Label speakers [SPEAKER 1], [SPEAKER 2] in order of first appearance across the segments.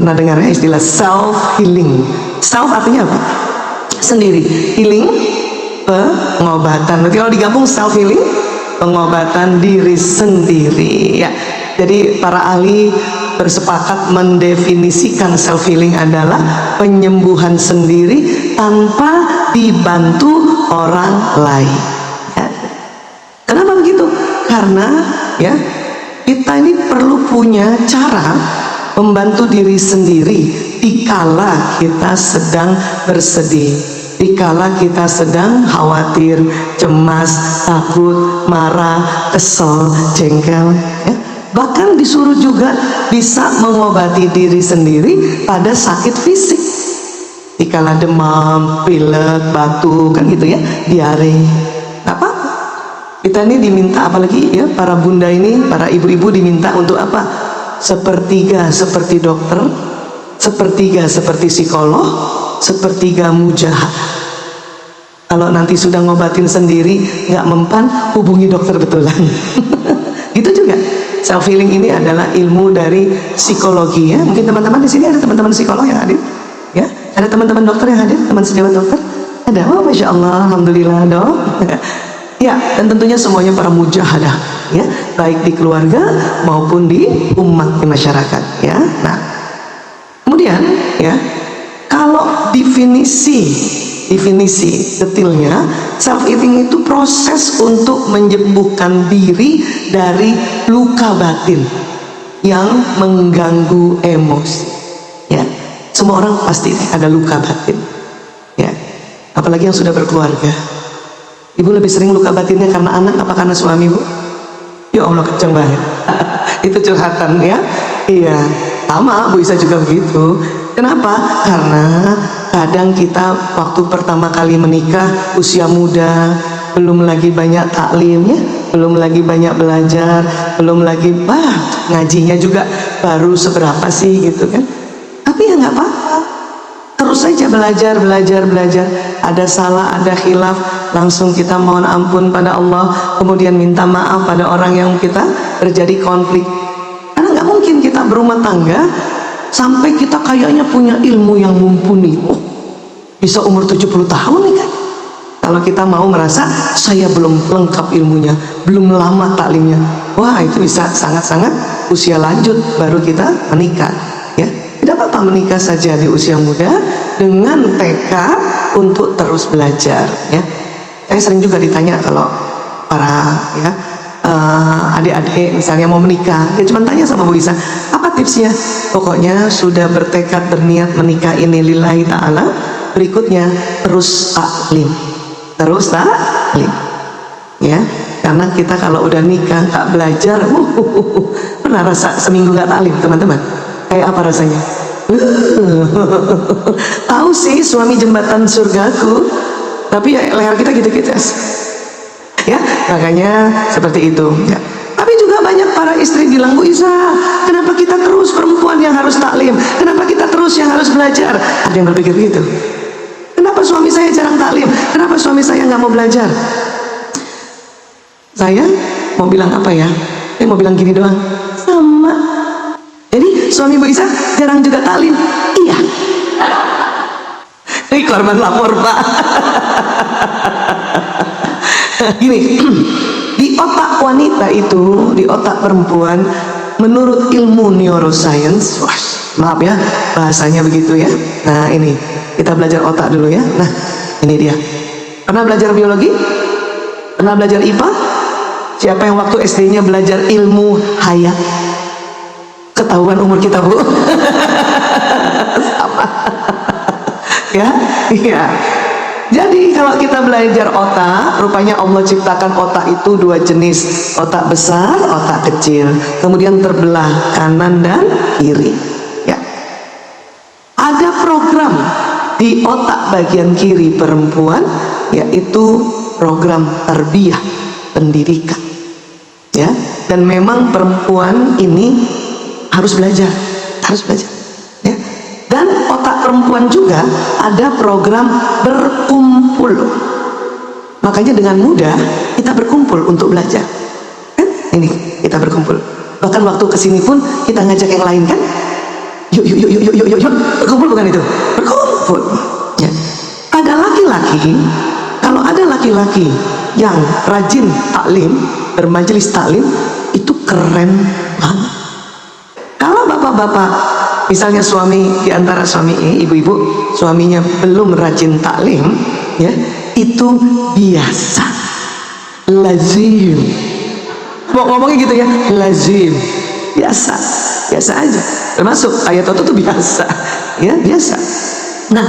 [SPEAKER 1] Pernah dengar ya istilah self healing? Self artinya apa? Sendiri. Healing, pengobatan. Berarti kalau digabung self healing, pengobatan diri sendiri ya. Jadi para ahli bersepakat mendefinisikan self healing adalah penyembuhan sendiri tanpa dibantu orang lain ya. Kenapa begitu? Karena ya kita ini perlu punya cara membantu diri sendiri dikala kita sedang bersedih, dikala kita sedang khawatir, cemas, takut, marah, kesel, jengkel ya. Bahkan disuruh juga bisa mengobati diri sendiri pada sakit fisik, dikala demam, pilek, batuk kan gitu ya, diare. Apa? Kita ini diminta, apalagi ya para bunda ini, para ibu-ibu diminta untuk apa? Sepertiga seperti dokter, sepertiga seperti psikolog, sepertiga mujahid. Kalau nanti sudah ngobatin sendiri nggak mempan, hubungi dokter betulan. Itu juga self healing ini adalah ilmu dari psikologi ya. Mungkin teman-teman di sini ada teman-teman psikolog yang hadir ya, ada teman-teman dokter yang hadir, teman sejawat dokter ada. Oh masya Allah, alhamdulillah dok. Ya, dan tentunya semuanya para mujahadah ya, baik di keluarga maupun di umat, di masyarakat ya. Nah, kemudian ya, kalau definisi detailnya, self healing itu proses untuk menyembuhkan diri dari luka batin yang mengganggu emosi ya. Semua orang pasti ada luka batin ya, apalagi yang sudah berkeluarga. Ibu lebih sering luka batinnya karena anak apa karena suami, Bu? Ya Allah, kenceng banget. Itu curhatan ya. Iya, sama Bu Isa juga begitu. Kenapa? Karena kadang kita waktu pertama kali menikah usia muda, belum lagi banyak taklimnya, belum lagi banyak belajar, belum lagi ngajinya juga baru seberapa sih gitu kan. Tapi ya nggak apa-apa, terus saja belajar. Ada salah, ada khilaf, langsung kita mohon ampun pada Allah, kemudian minta maaf pada orang yang kita terjadi konflik. Karena nggak mungkin kita berumah tangga sampai kita kayaknya punya ilmu yang mumpuni. Oh, bisa umur 70 tahun nih kan. Kalau kita mau merasa saya belum lengkap ilmunya, belum lama taklimnya, wah itu bisa sangat-sangat usia lanjut baru kita menikah ya. Tidak apa-apa menikah saja di usia muda dengan tekad untuk terus belajar ya. Saya sering juga ditanya kalau para ya adik-adik misalnya mau menikah, dia cuma tanya sama Bu Isa, apa tipsnya? Pokoknya sudah bertekad berniat menikah ini lillahi ta'ala, berikutnya terus taklim ya. Karena kita kalau udah nikah nggak belajar, pernah rasa seminggu nggak taklim teman-teman? Kayak apa rasanya? Tahu sih suami jembatan surgaku, tapi ya leher kita gitu-gitu ya. Makanya seperti itu ya. Tapi juga banyak para istri bilang, Bu Isa, kenapa kita terus perempuan yang harus taklim, kenapa kita terus yang harus belajar? Ada yang berpikir begitu. Kenapa suami saya jarang taklim, kenapa suami saya nggak mau belajar? Saya mau bilang apa ya? Saya mau bilang gini doang, sama. Jadi suami Bu Isa jarang juga taklim. Iya. Ini korban lapor Pak. Gini, di otak wanita itu, di otak perempuan, menurut ilmu neuroscience, wah, maaf ya bahasanya begitu ya. Nah ini kita belajar otak dulu ya. Nah ini dia. Pernah belajar biologi? Pernah belajar IPA? Siapa yang waktu SD-nya belajar ilmu hayat? Ketahuan umur kita, Bu. Sama. Ya, iya. Jadi kalau kita belajar otak, rupanya Allah ciptakan otak itu dua jenis, otak besar, otak kecil, kemudian terbelah kanan dan kiri. Ya. Ada program di otak bagian kiri perempuan, yaitu program tarbiyah, pendidikan. Ya, dan memang perempuan ini harus belajar ya. Dan otak perempuan juga ada program berkumpul, makanya dengan mudah kita berkumpul untuk belajar kan? Ini kita berkumpul, bahkan waktu kesini pun kita ngajak yang lain kan, yuk yuk yuk yuk yuk yuk, yuk. Berkumpul bukan itu? Berkumpul. Ya. Ada laki-laki, kalau ada laki-laki yang rajin taklim, bermajelis taklim, itu keren banget. Kalau bapak-bapak, misalnya suami, di antara suami ibu-ibu, suaminya belum rajin taklim, ya, itu biasa, lazim. Mau ngomongnya gitu ya, lazim, biasa, biasa aja. Termasuk ayat itu tuh biasa, ya biasa. Nah,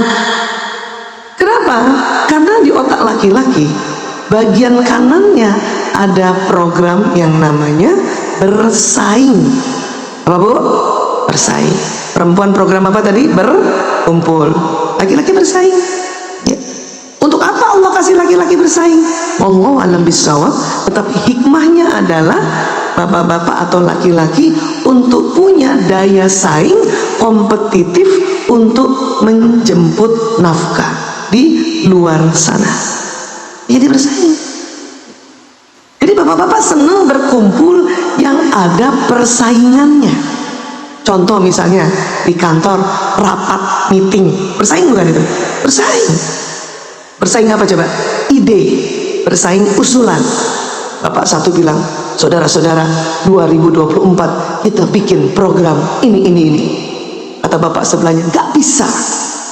[SPEAKER 1] kenapa? Karena di otak laki-laki, bagian kanannya ada program yang namanya bersaing. Apa bu? Bersaing. Perempuan program apa tadi? Berkumpul. Laki-laki bersaing. Ya. Untuk apa Allah kasih laki-laki bersaing? Wallahu a'lam bishawab. Tetapi hikmahnya adalah bapak-bapak atau laki-laki untuk punya daya saing kompetitif untuk menjemput nafkah di luar sana. Jadi bersaing. Jadi bapak-bapak senang berkumpul yang ada persaingannya. Contoh misalnya di kantor rapat meeting, bersaing bukan itu? Bersaing. Bersaing apa coba? Ide, bersaing usulan. Bapak satu bilang, saudara-saudara, 2024 kita bikin program ini. Kata bapak sebelahnya, nggak bisa,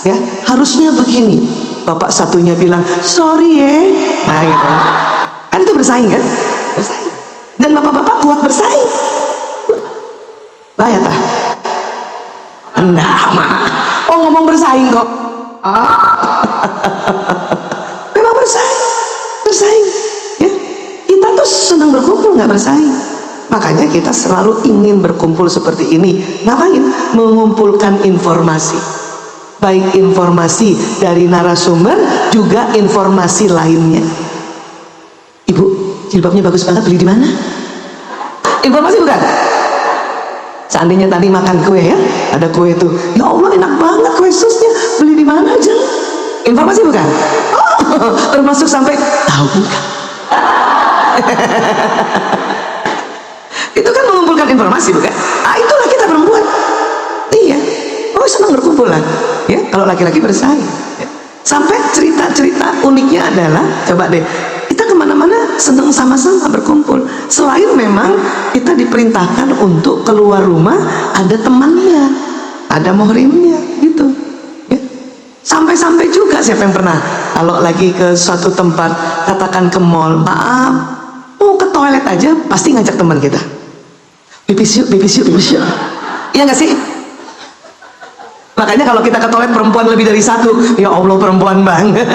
[SPEAKER 1] ya harusnya begini. Bapak satunya bilang, sorry ya. Nah gitu. Kan itu bersaing kan? Bersaing. Dan bapak-bapak kuat bersaing. Bahaya tak? Enggak, mah. Oh ngomong bersaing kok. Memang bersaing, ya. Kita tuh senang berkumpul, nggak bersaing. Makanya kita selalu ingin berkumpul seperti ini. Ngapain? Mengumpulkan informasi. Baik informasi dari narasumber, juga informasi lainnya. Ibu, jilbabnya bagus banget, beli di mana? Informasi bukan? Seandainya tadi makan kue ya, ada kue itu, ya Allah enak banget kue susnya, beli di mana aja? Informasi bukan? Oh, termasuk sampai tahu bukan? Itu kan mengumpulkan informasi bukan? Ah itulah kita perempuan. Iya, oh senang berkumpul lah. Ya kalau laki-laki bersaing. Ya. Sampai cerita-cerita uniknya adalah, coba deh, kita kemana-mana senang sama-sama berkumpul. Selain memang kita diperintahkan untuk keluar rumah ada temannya, ada muhrimnya gitu. Ya. Sampai-sampai juga siapa yang pernah kalau lagi ke suatu tempat, katakan ke mall, maaf, mau ke toilet aja pasti ngajak teman kita. Pipis yuk. Iya nggak sih? Makanya kalau kita ke toilet perempuan lebih dari satu, ya Allah perempuan banget.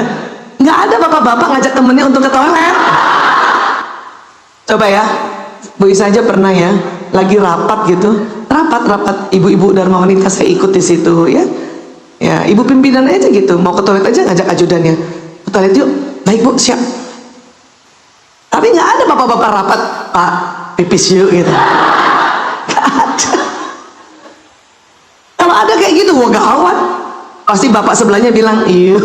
[SPEAKER 1] Nggak ada bapak-bapak ngajak temennya untuk ke toilet. Coba ya, Bu Isa aja pernah ya, lagi rapat gitu, rapat ibu-ibu Dharma Wanita, saya ikut di situ ya. Ya, ibu pimpinan aja gitu, mau ke toilet aja ngajak ajudannya, ke toilet yuk, baik Bu, siap. Tapi nggak ada bapak-bapak rapat, Pak, pipis yuk gitu. Nggak ada. Kalau ada kayak gitu, wah gawat. Pasti bapak sebelahnya bilang, iya.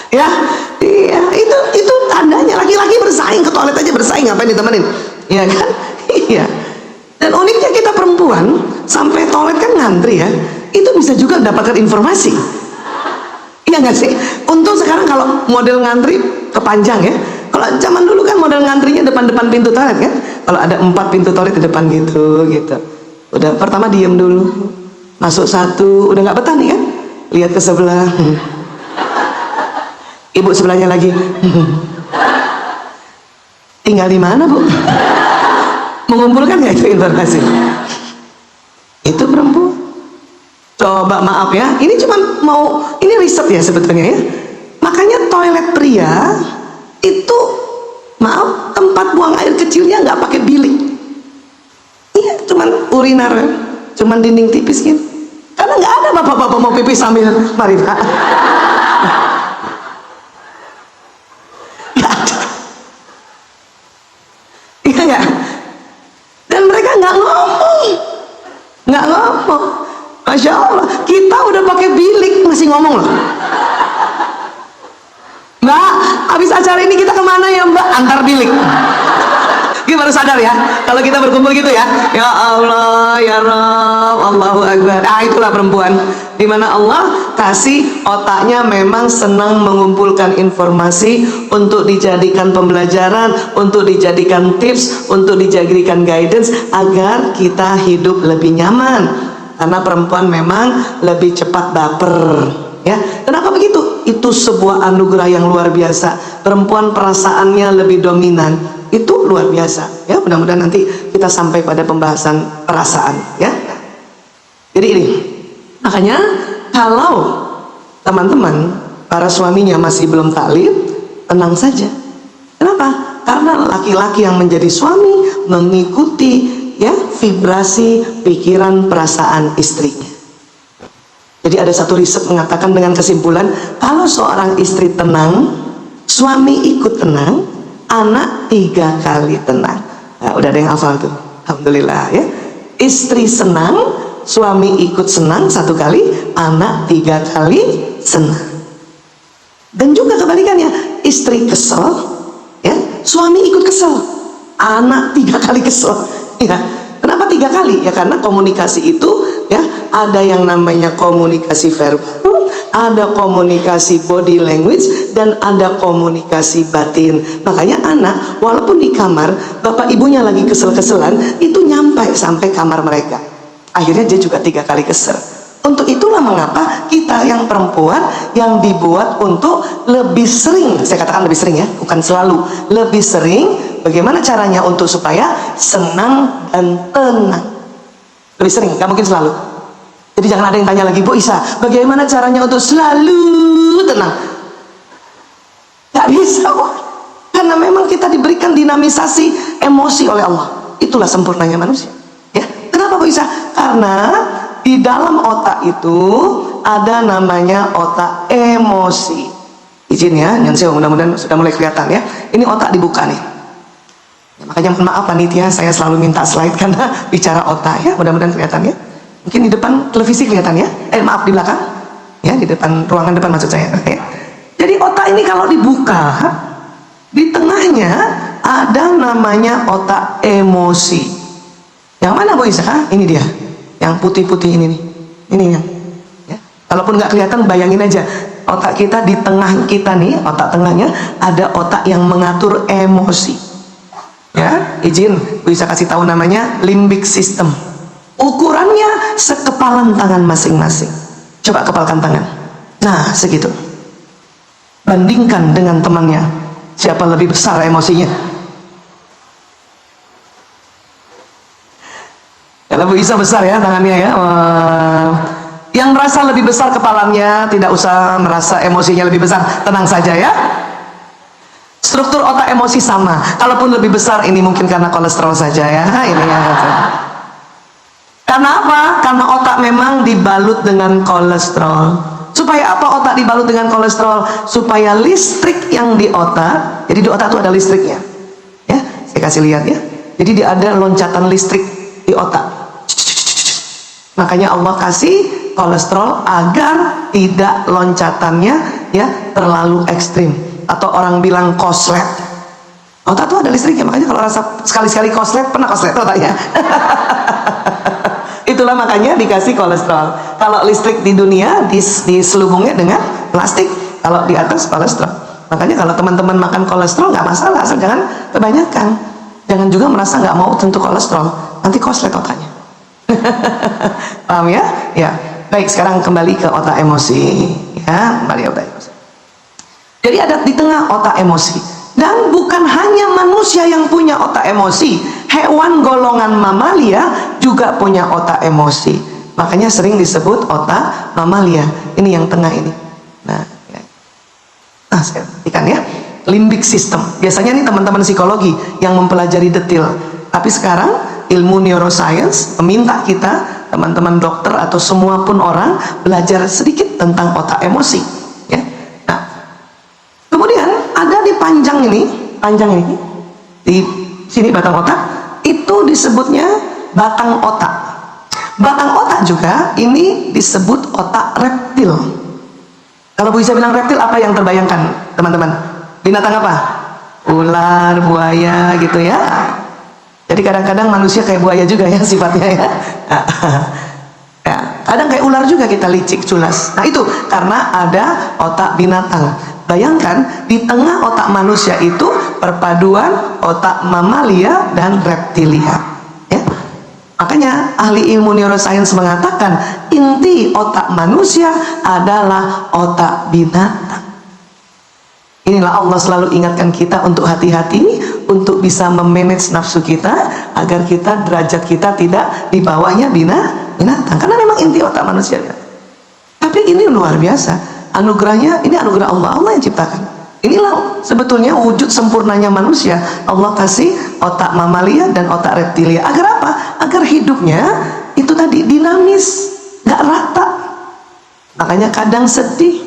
[SPEAKER 1] Ya, iya, itu tandanya laki-laki bersaing, ke toilet aja bersaing, ngapain ditemenin? Iya kan? Iya. Dan uniknya kita perempuan sampai toilet kan ngantri ya, itu bisa juga mendapatkan informasi. Iya nggak sih? Untung sekarang kalau model ngantri kepanjang ya. Kalau zaman dulu kan model ngantrinya depan-depan pintu toilet kan. Kalau ada 4 pintu toilet di depan gitu. Udah pertama diem dulu, masuk satu, udah nggak betah nih kan? Lihat ke sebelah. Ibu sebelahnya lagi. Tinggal di mana Bu? Mengumpulkan nggak itu informasi? Itu perempuan. Coba maaf ya, ini cuma ini riset ya sebetulnya ya. Makanya toilet pria itu, maaf, tempat buang air kecilnya nggak pakai bilik. Iya, cuman urinar, cuman dinding tipis gitu. Karena nggak ada bapak-bapak mau pipis sambil mari Pak. Nggak ada. Iya nggak? Dan mereka nggak ngomong. Masya Allah, kita udah pakai bilik masih ngomong loh. Mbak, habis acara ini kita kemana ya Mbak? Antar bilik. Kita baru sadar ya, kalau kita berkumpul gitu ya, ya Allah, ya Rabb, Allahu Akbar. Itulah perempuan, dimana Allah kasih otaknya memang senang mengumpulkan informasi untuk dijadikan pembelajaran, untuk dijadikan tips, untuk dijadikan guidance agar kita hidup lebih nyaman. Karena perempuan memang lebih cepat baper. Ya, kenapa begitu? Itu sebuah anugerah yang luar biasa. Perempuan perasaannya lebih dominan, itu luar biasa. Ya, mudah-mudahan nanti kita sampai pada pembahasan perasaan. Ya, jadi ini makanya kalau teman-teman para suaminya masih belum taklim, tenang saja. Kenapa? Karena laki-laki yang menjadi suami mengikuti ya vibrasi, pikiran, perasaan istrinya. Jadi ada satu riset mengatakan dengan kesimpulan, kalau seorang istri tenang, suami ikut tenang, anak 3 kali tenang. Nah, udah ada yang hafal tuh, alhamdulillah ya. Istri senang, suami ikut senang 1 kali, anak 3 kali senang. Dan juga kebalikannya, istri kesel, ya, suami ikut kesel, anak 3 kali kesel. Ya, kenapa 3 kali? Ya karena komunikasi itu ya ada yang namanya komunikasi verbal, ada komunikasi body language, dan ada komunikasi batin. Makanya anak walaupun di kamar bapak ibunya lagi kesel-keselan, itu nyampe sampai kamar mereka. Akhirnya dia juga 3 kali kesel. Untuk itulah mengapa kita yang perempuan yang dibuat untuk lebih sering, saya katakan lebih sering ya, bukan selalu, lebih sering. Bagaimana caranya untuk supaya senang dan tenang? Lebih sering, gak mungkin selalu. Jadi jangan ada yang tanya lagi, Bu Isa, bagaimana caranya untuk selalu tenang? Gak bisa, kok. Karena memang kita diberikan dinamisasi emosi oleh Allah. Itulah sempurnanya manusia. Ya, kenapa Bu Isa? Karena di dalam otak itu ada namanya otak emosi. Izin ya, Nyanseo, mudah-mudahan sudah mulai kelihatan ya. Ini otak dibuka nih. Ya, makanya mohon maaf panitia, saya selalu minta slide karena bicara otak ya. Mudah-mudahan kelihatan ya. Mungkin di depan televisi kelihatan ya. Maaf di belakang. Ya, di depan ruangan depan maksud saya. Oke. Jadi otak ini kalau dibuka, di tengahnya ada namanya otak emosi. Yang mana Bu Isa? Ini dia. Yang putih-putih ini nih. Ini yang. Ya. Kalaupun nggak kelihatan, bayangin aja. Otak kita di tengah kita nih, otak tengahnya ada otak yang mengatur emosi. Ya, izin bisa kasih tahu namanya limbic system. Ukurannya sekepalan tangan masing-masing. Coba kepalkan tangan. Nah, segitu. Bandingkan dengan temannya. Siapa lebih besar emosinya? Kalau bisa besar ya tangannya ya. Yang merasa lebih besar kepalanya tidak usah merasa emosinya lebih besar, tenang saja ya. Struktur otak emosi sama, kalaupun lebih besar ini mungkin karena kolesterol saja ya. Ini ya. Karena apa? Karena otak memang dibalut dengan kolesterol. Supaya apa otak dibalut dengan kolesterol? Supaya listrik yang di otak, jadi di otak itu ada listriknya. Ya, saya kasih lihat ya. Jadi ada loncatan listrik di otak. Makanya Allah kasih kolesterol agar tidak loncatannya ya terlalu ekstrim. Atau orang bilang koslet. Otak tuh ada listriknya, makanya kalau rasa sekali-sekali koslet, pernah koslet otaknya. Itulah makanya dikasih kolesterol. Kalau listrik di dunia diselubungnya dengan plastik, kalau di atas kolesterol. Makanya kalau teman-teman makan kolesterol nggak masalah, asal jangan kebanyakan. Jangan juga merasa nggak mau tentu kolesterol, nanti koslet otaknya. Paham ya? Ya. Baik, sekarang kembali ke otak emosi. Ya, kembali ke otak emosi. Jadi ada di tengah otak emosi. Dan bukan hanya manusia yang punya otak emosi, hewan golongan mamalia juga punya otak emosi. Makanya sering disebut otak mamalia. Ini yang tengah ini. Nah, ya. Nah, saya perhatikan ya. Limbic system. Biasanya nih teman-teman psikologi yang mempelajari detail. Tapi sekarang ilmu neuroscience meminta kita, teman-teman dokter atau semua pun orang, belajar sedikit tentang otak emosi. Ya. Nah, kemudian ada di panjang ini di sini batang otak, itu disebutnya batang otak. Batang otak juga ini disebut otak reptil. Kalau bisa bilang reptil, apa yang terbayangkan teman-teman? Binatang apa? Ular, buaya gitu ya. Jadi kadang-kadang manusia kayak buaya juga ya sifatnya ya. Ya, kadang kayak ular juga kita, licik, culas. Nah itu karena ada otak binatang. Bayangkan di tengah otak manusia itu perpaduan otak mamalia dan reptilia. Ya. Makanya ahli ilmu neuroscience mengatakan inti otak manusia adalah otak binatang. Inilah Allah selalu ingatkan kita untuk hati-hati, untuk bisa memanage nafsu kita, agar kita, derajat kita tidak di bawahnya binatang. Karena memang inti otak manusia. Tapi ini luar biasa, anugerahnya, ini anugerah Allah, Allah yang ciptakan. Inilah sebetulnya wujud sempurnanya manusia. Allah kasih otak mamalia dan otak reptilia. Agar apa? Agar hidupnya itu tadi dinamis, gak rata. Makanya kadang sedih,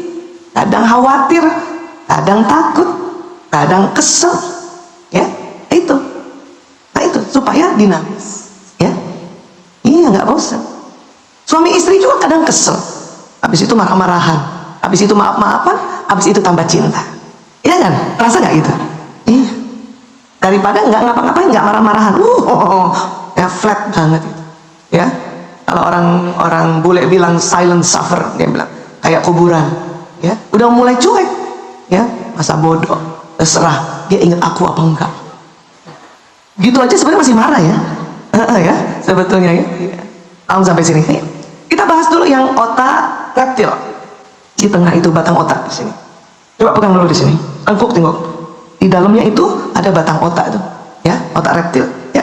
[SPEAKER 1] kadang khawatir, kadang takut, kadang kesel, ya itu. Nah itu supaya dinamis, ya. Iya, nggak bosan. Suami istri juga kadang kesel, habis itu marah-marahan, habis itu maaf-maafan, habis itu tambah cinta. Iya kan? Rasa nggak gitu? Iya. Daripada nggak ngapa-ngapain, nggak marah-marahan, ya flat banget itu. Ya. Kalau orang bule bilang silent suffer, dia bilang kayak kuburan, ya. Udah mulai cuek. Ya, masa bodoh, terserah dia ingat aku apa enggak. Gitu aja sebenarnya masih marah ya. Ya, sebetulnya ya. Sampai sini. Kita bahas dulu yang otak reptil. Di tengah itu batang otak di sini. Coba pegang dulu di sini. Angkuk tengok. Di dalamnya itu ada batang otak itu, ya, otak reptil, ya.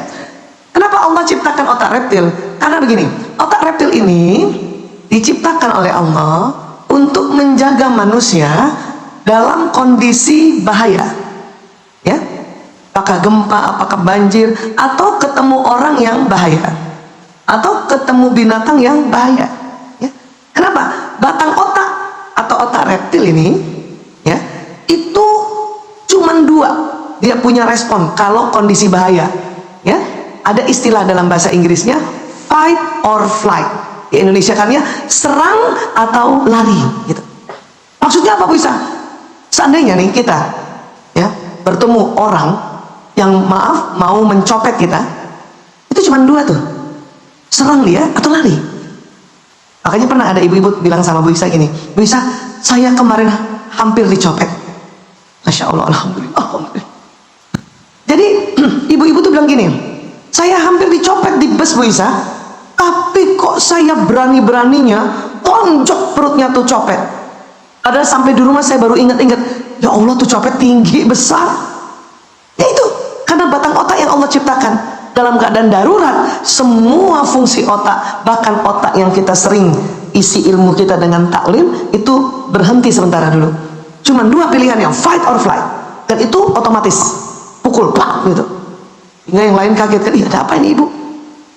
[SPEAKER 1] Kenapa Allah ciptakan otak reptil? Karena begini, otak reptil ini diciptakan oleh Allah untuk menjaga manusia dalam kondisi bahaya, ya, apakah gempa, apakah banjir, atau ketemu orang yang bahaya, atau ketemu binatang yang bahaya, ya. Kenapa? Batang otak atau otak reptil ini, ya, itu cuman dua, dia punya respon kalau kondisi bahaya, ya. Ada istilah dalam bahasa Inggrisnya fight or flight, di Indonesia kan ya serang atau lari, gitu. Maksudnya apa bisa? Seandainya nih kita, ya, bertemu orang yang maaf mau mencopet kita, itu cuma dua tuh, serang dia atau lari. Makanya pernah ada ibu-ibu bilang sama Bu Isa gini, Bu Isa, saya kemarin hampir dicopet. Masya Allah, alhamdulillah, alhamdulillah. Jadi ibu-ibu tuh bilang gini, saya hampir dicopet di bus Bu Isa, tapi kok saya berani-beraninya tonjok perutnya tuh copet. Padahal sampai di rumah saya baru ingat-ingat, ya Allah tuh copet tinggi, besar. Ya itu, karena batang otak yang Allah ciptakan. Dalam keadaan darurat, semua fungsi otak, bahkan otak yang kita sering isi ilmu kita dengan taklim, itu berhenti sementara dulu. Cuman dua pilihan, yang fight or flight. Dan itu otomatis, pukul, plak, gitu. Hingga yang lain kaget, kan, ada apa ini ibu?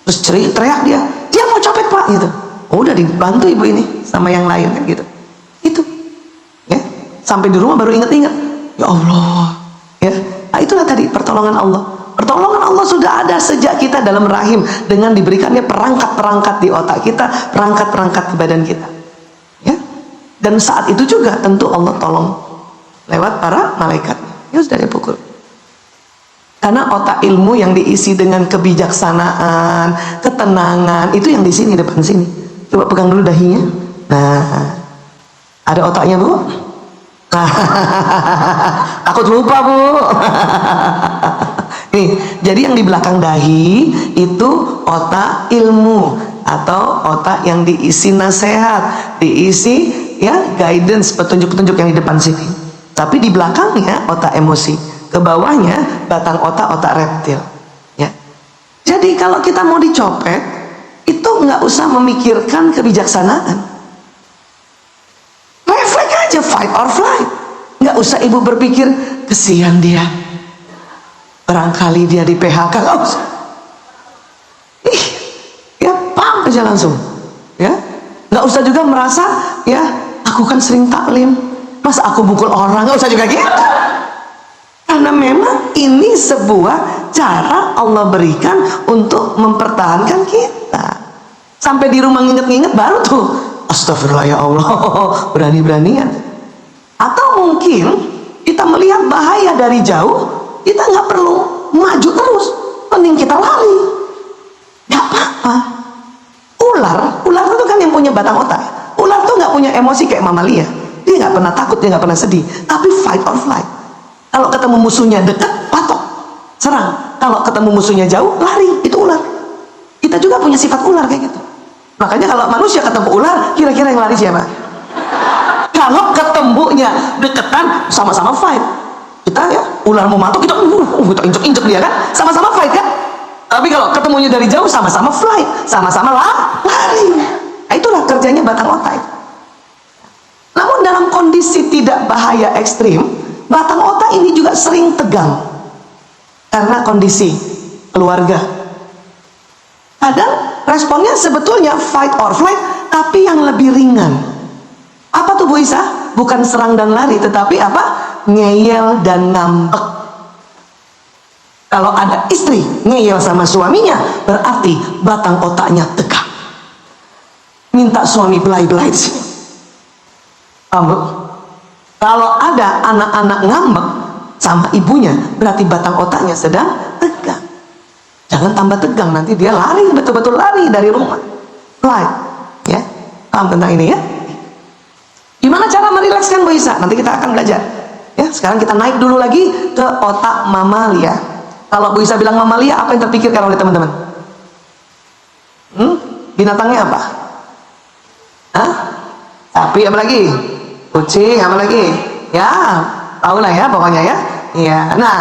[SPEAKER 1] Terus teriak dia mau copet pak, gitu. Oh, udah dibantu ibu ini, sama yang lain, kan gitu. Itu. Sampai di rumah baru ingat-ingat, ya Allah, ya. Nah, itulah tadi pertolongan Allah. Pertolongan Allah sudah ada sejak kita dalam rahim, dengan diberikannya perangkat-perangkat di otak kita, perangkat-perangkat di badan kita, ya. Dan saat itu juga tentu Allah tolong lewat para malaikat. Ya sudah dipukul. Karena otak ilmu yang diisi dengan kebijaksanaan, ketenangan, itu yang di sini, depan sini. Coba pegang dulu dahinya. Nah, ada otaknya Bu. Takut lupa Bu. Nih, jadi yang di belakang dahi itu otak ilmu, atau otak yang diisi nasihat, diisi ya guidance, petunjuk-petunjuk yang di depan sini. Tapi di belakangnya otak emosi, ke bawahnya batang otak reptil, ya. Jadi kalau kita mau dicopet, itu nggak usah memikirkan kebijaksanaan. Refleks aja, fight or flight. Nggak usah ibu berpikir kesian dia, barangkali dia di PHK, nggak usah. Ya pam aja langsung, ya. Nggak usah juga merasa, ya aku kan sering taklim, masa aku pukul orang, nggak usah juga gitu. Karena memang ini sebuah cara Allah berikan untuk mempertahankan kita. Sampai di rumah nginget-nginget baru tuh, astagfirullah ya Allah, berani-beranian. Atau mungkin kita melihat bahaya dari jauh, kita nggak perlu maju terus, mending kita lari. Gak apa-apa. Ular itu kan yang punya batang otak. Ular tuh nggak punya emosi kayak mamalia. Dia nggak pernah takut, dia nggak pernah sedih. Tapi fight or flight. Kalau ketemu musuhnya dekat, patok, serang. Kalau ketemu musuhnya jauh, lari. Itu ular. Kita juga punya sifat ular kayak gitu. Makanya kalau manusia ketemu ular, kira-kira yang lari siapa? Kalau ketemunya deketan, sama-sama fight. Kita ya, ular mau matok, kita injek-injek dia kan, sama-sama fight kan. Tapi kalau ketemunya dari jauh, sama-sama flight, sama-sama lari. Nah, itulah kerjanya batang otak. Namun dalam kondisi tidak bahaya ekstrim, batang otak ini juga sering tegang karena kondisi keluarga. Kadang responnya sebetulnya fight or flight, tapi yang lebih ringan. Apa tuh Bu Isa? Bukan serang dan lari, tetapi apa? Ngeyel dan ngambek. Kalau ada istri ngeyel sama suaminya, berarti batang otaknya tegang. Minta suami belai-belai sini. Kalau ada anak-anak ngambek sama ibunya, berarti batang otaknya sedang tegang. Jangan tambah tegang, nanti dia lari, betul-betul lari dari rumah. Flight, ya. Paham tentang ini ya? Gimana cara merilekskan Bu Isa? Nanti kita akan belajar. Ya, sekarang kita naik dulu lagi ke otak mamalia. Kalau Bu Isa bilang mamalia, apa yang terpikirkan oleh teman-teman? Binatangnya apa? Hah? Sapi apa lagi? Kucing apa lagi? Ya, tahu lah ya pokoknya ya. Iya. Nah,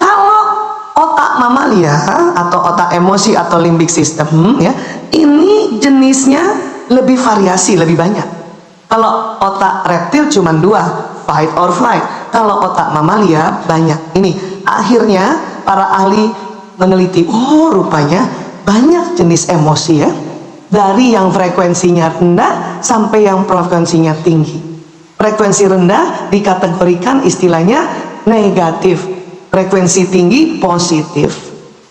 [SPEAKER 1] kalau otak mamalia atau otak emosi atau limbic system ya, ini jenisnya lebih variasi, lebih banyak. Kalau otak reptil cuma 2, fight or flight. Kalau otak mamalia banyak. Ini akhirnya para ahli meneliti, oh rupanya banyak jenis emosi ya, dari yang frekuensinya rendah sampai yang frekuensinya tinggi. Frekuensi rendah dikategorikan istilahnya negatif, frekuensi tinggi positif.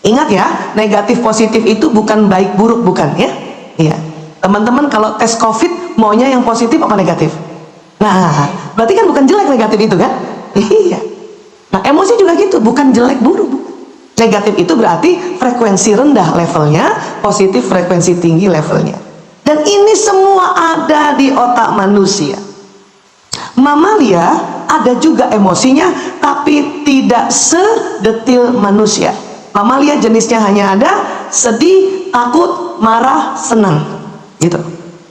[SPEAKER 1] Ingat ya, negatif positif itu bukan baik buruk, bukan ya. Iya, teman-teman kalau tes COVID maunya yang positif apa negatif? Nah, berarti kan bukan jelek negatif itu kan? Iya. Nah, emosi juga gitu, bukan jelek buruk. Negatif itu berarti frekuensi rendah levelnya, positif frekuensi tinggi levelnya. Dan ini semua ada di otak manusia. Mamalia ada juga emosinya, tapi tidak sedetil manusia. Mamalia jenisnya hanya ada sedih, takut, marah, senang, gitu.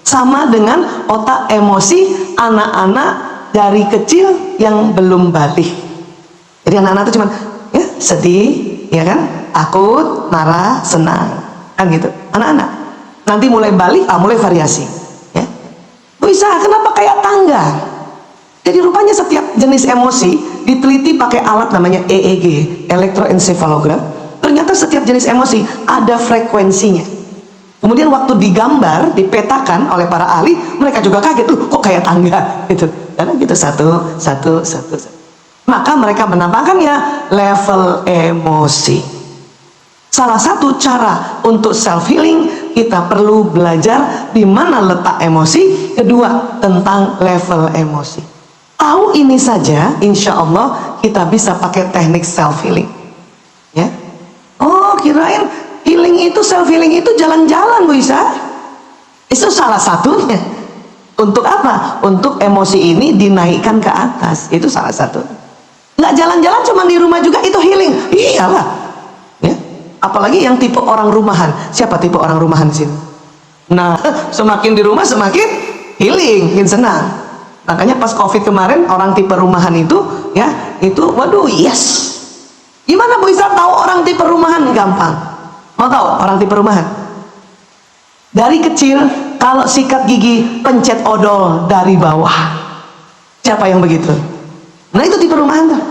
[SPEAKER 1] Sama dengan otak emosi anak-anak dari kecil yang belum balik. Jadi anak-anak itu cuma ya sedih, ya kan, takut, marah, senang, kan gitu. Anak-anak nanti mulai balik, mulai variasi. Ya, Bu Isa, kenapa kayak tangga? Jadi rupanya setiap jenis emosi diteliti pakai alat namanya EEG, elektroencephalogram. Ternyata setiap jenis emosi ada frekuensinya. Kemudian waktu digambar, dipetakan oleh para ahli, mereka juga kaget, kok kayak tangga gitu. Karena gitu satu. Maka mereka menampakkannya level emosi. Salah satu cara untuk self healing, kita perlu belajar di mana letak emosi. Kedua, tentang level emosi. Tahu ini saja, insya Allah kita bisa pakai teknik self healing. Ya, oh kirain healing itu, self healing itu jalan-jalan Bu Isa. Itu salah satunya. Untuk apa? Untuk emosi ini dinaikkan ke atas. Itu salah satu. Nggak jalan-jalan cuma di rumah juga itu healing. Iyalah. Ya. Apalagi yang tipe orang rumahan. Siapa tipe orang rumahan di sini? Nah, semakin di rumah semakin healing, makin senang. Makanya pas COVID kemarin orang tipe rumahan itu, ya, itu waduh, yes. Gimana Bu Isa tahu orang tipe rumahan? Gampang. Mau tahu orang tipe rumahan? Dari kecil kalau sikat gigi pencet odol dari bawah. Siapa yang begitu? Nah, itu tipe rumahan tuh.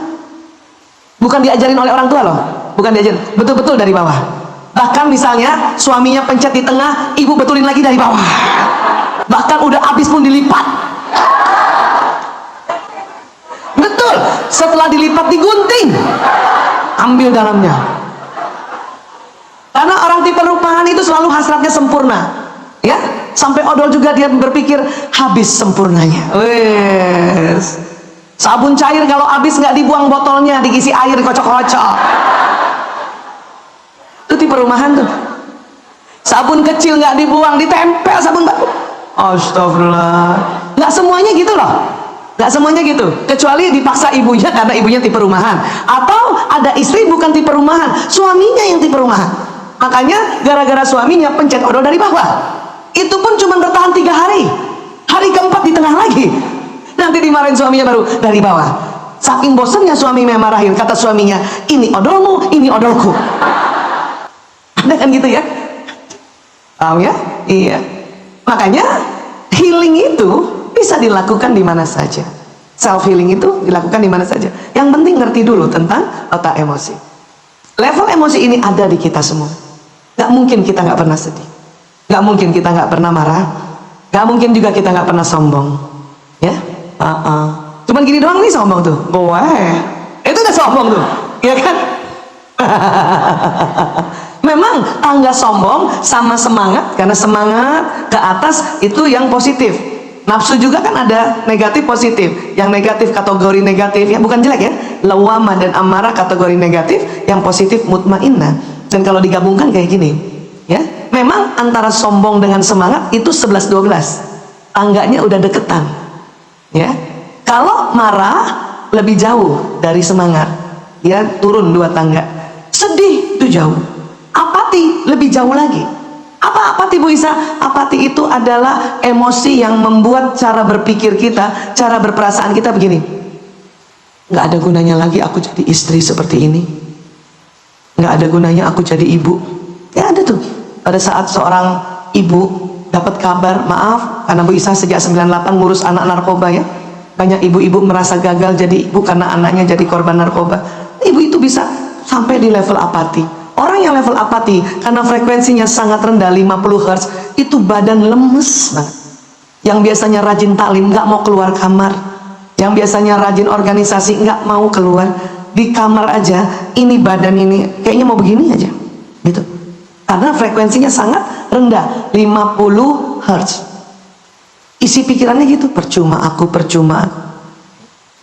[SPEAKER 1] Bukan diajarin oleh orang tua loh. Bukan diajarin, betul-betul dari bawah. Bahkan misalnya suaminya pencet di tengah, ibu betulin lagi dari bawah. Bahkan udah habis pun dilipat. Betul, setelah dilipat digunting, ambil dalamnya. Karena orang tipe rumahan itu selalu hasratnya sempurna, ya. Sampai odol juga dia berpikir habis sempurnanya. Wes. Sabun cair kalau habis nggak dibuang botolnya, diisi air, dikocok-kocok. perumahan tuh. Sabun kecil nggak dibuang, ditempel sabun baru. Astagfirullah. Nggak semuanya gitu loh. Nggak semuanya gitu. Kecuali dipaksa ibunya karena ibunya tipe rumahan. Atau ada istri bukan tipe rumahan, suaminya yang tipe rumahan. Makanya gara-gara suaminya pencet odol dari bawah. Itu pun cuma bertahan 3 hari. Hari keempat di tengah lagi. Nanti dimarahin suaminya baru dari bawah. Saking bosannya suaminya marahin, kata suaminya, ini odolmu, ini odolku. Ada kan gitu ya? Tahu ya? Iya. Makanya healing itu bisa dilakukan di mana saja. Self healing itu dilakukan di mana saja. Yang penting ngerti dulu tentang otak emosi. Level emosi ini ada di kita semua. Gak mungkin kita gak pernah sedih. Gak mungkin kita gak pernah marah. Gak mungkin juga kita gak pernah sombong. Ya? Cuman gini doang nih sombong tuh. Boleh. Itu udah sombong tuh. Iya kan? Memang tangga sombong sama semangat, karena semangat ke atas itu yang positif. Nafsu juga kan ada negatif positif. Yang negatif kategori negatif, ya bukan jelek ya. Lawamah dan amarah kategori negatif, yang positif mutmainnah. Dan kalau digabungkan kayak gini, ya, memang antara sombong dengan semangat itu 11-12. Tangganya udah deketan. Ya. Kalau marah lebih jauh dari semangat. Dia turun 2 tangga. Sedih itu jauh. Apati lebih jauh lagi. Apa apati Bu Isa? Apati itu adalah emosi yang membuat cara berpikir kita, cara berperasaan kita begini. Nggak ada gunanya lagi aku jadi istri seperti ini. Nggak ada gunanya aku jadi ibu. Ya ada tuh. Pada saat seorang ibu dapat kabar, maaf karena Bu Isa sejak 98 ngurus anak narkoba ya. Banyak ibu-ibu merasa gagal jadi ibu karena anaknya jadi korban narkoba. Ibu itu bisa sampai di level apati. Orang yang level apati karena frekuensinya sangat rendah 50 Hz itu badan lemes banget. Yang biasanya rajin taklim nggak mau keluar kamar. Yang biasanya rajin organisasi nggak mau keluar. Di kamar aja ini badan ini kayaknya mau begini aja gitu. Karena frekuensinya sangat rendah 50 Hz. Isi pikirannya gitu, percuma aku.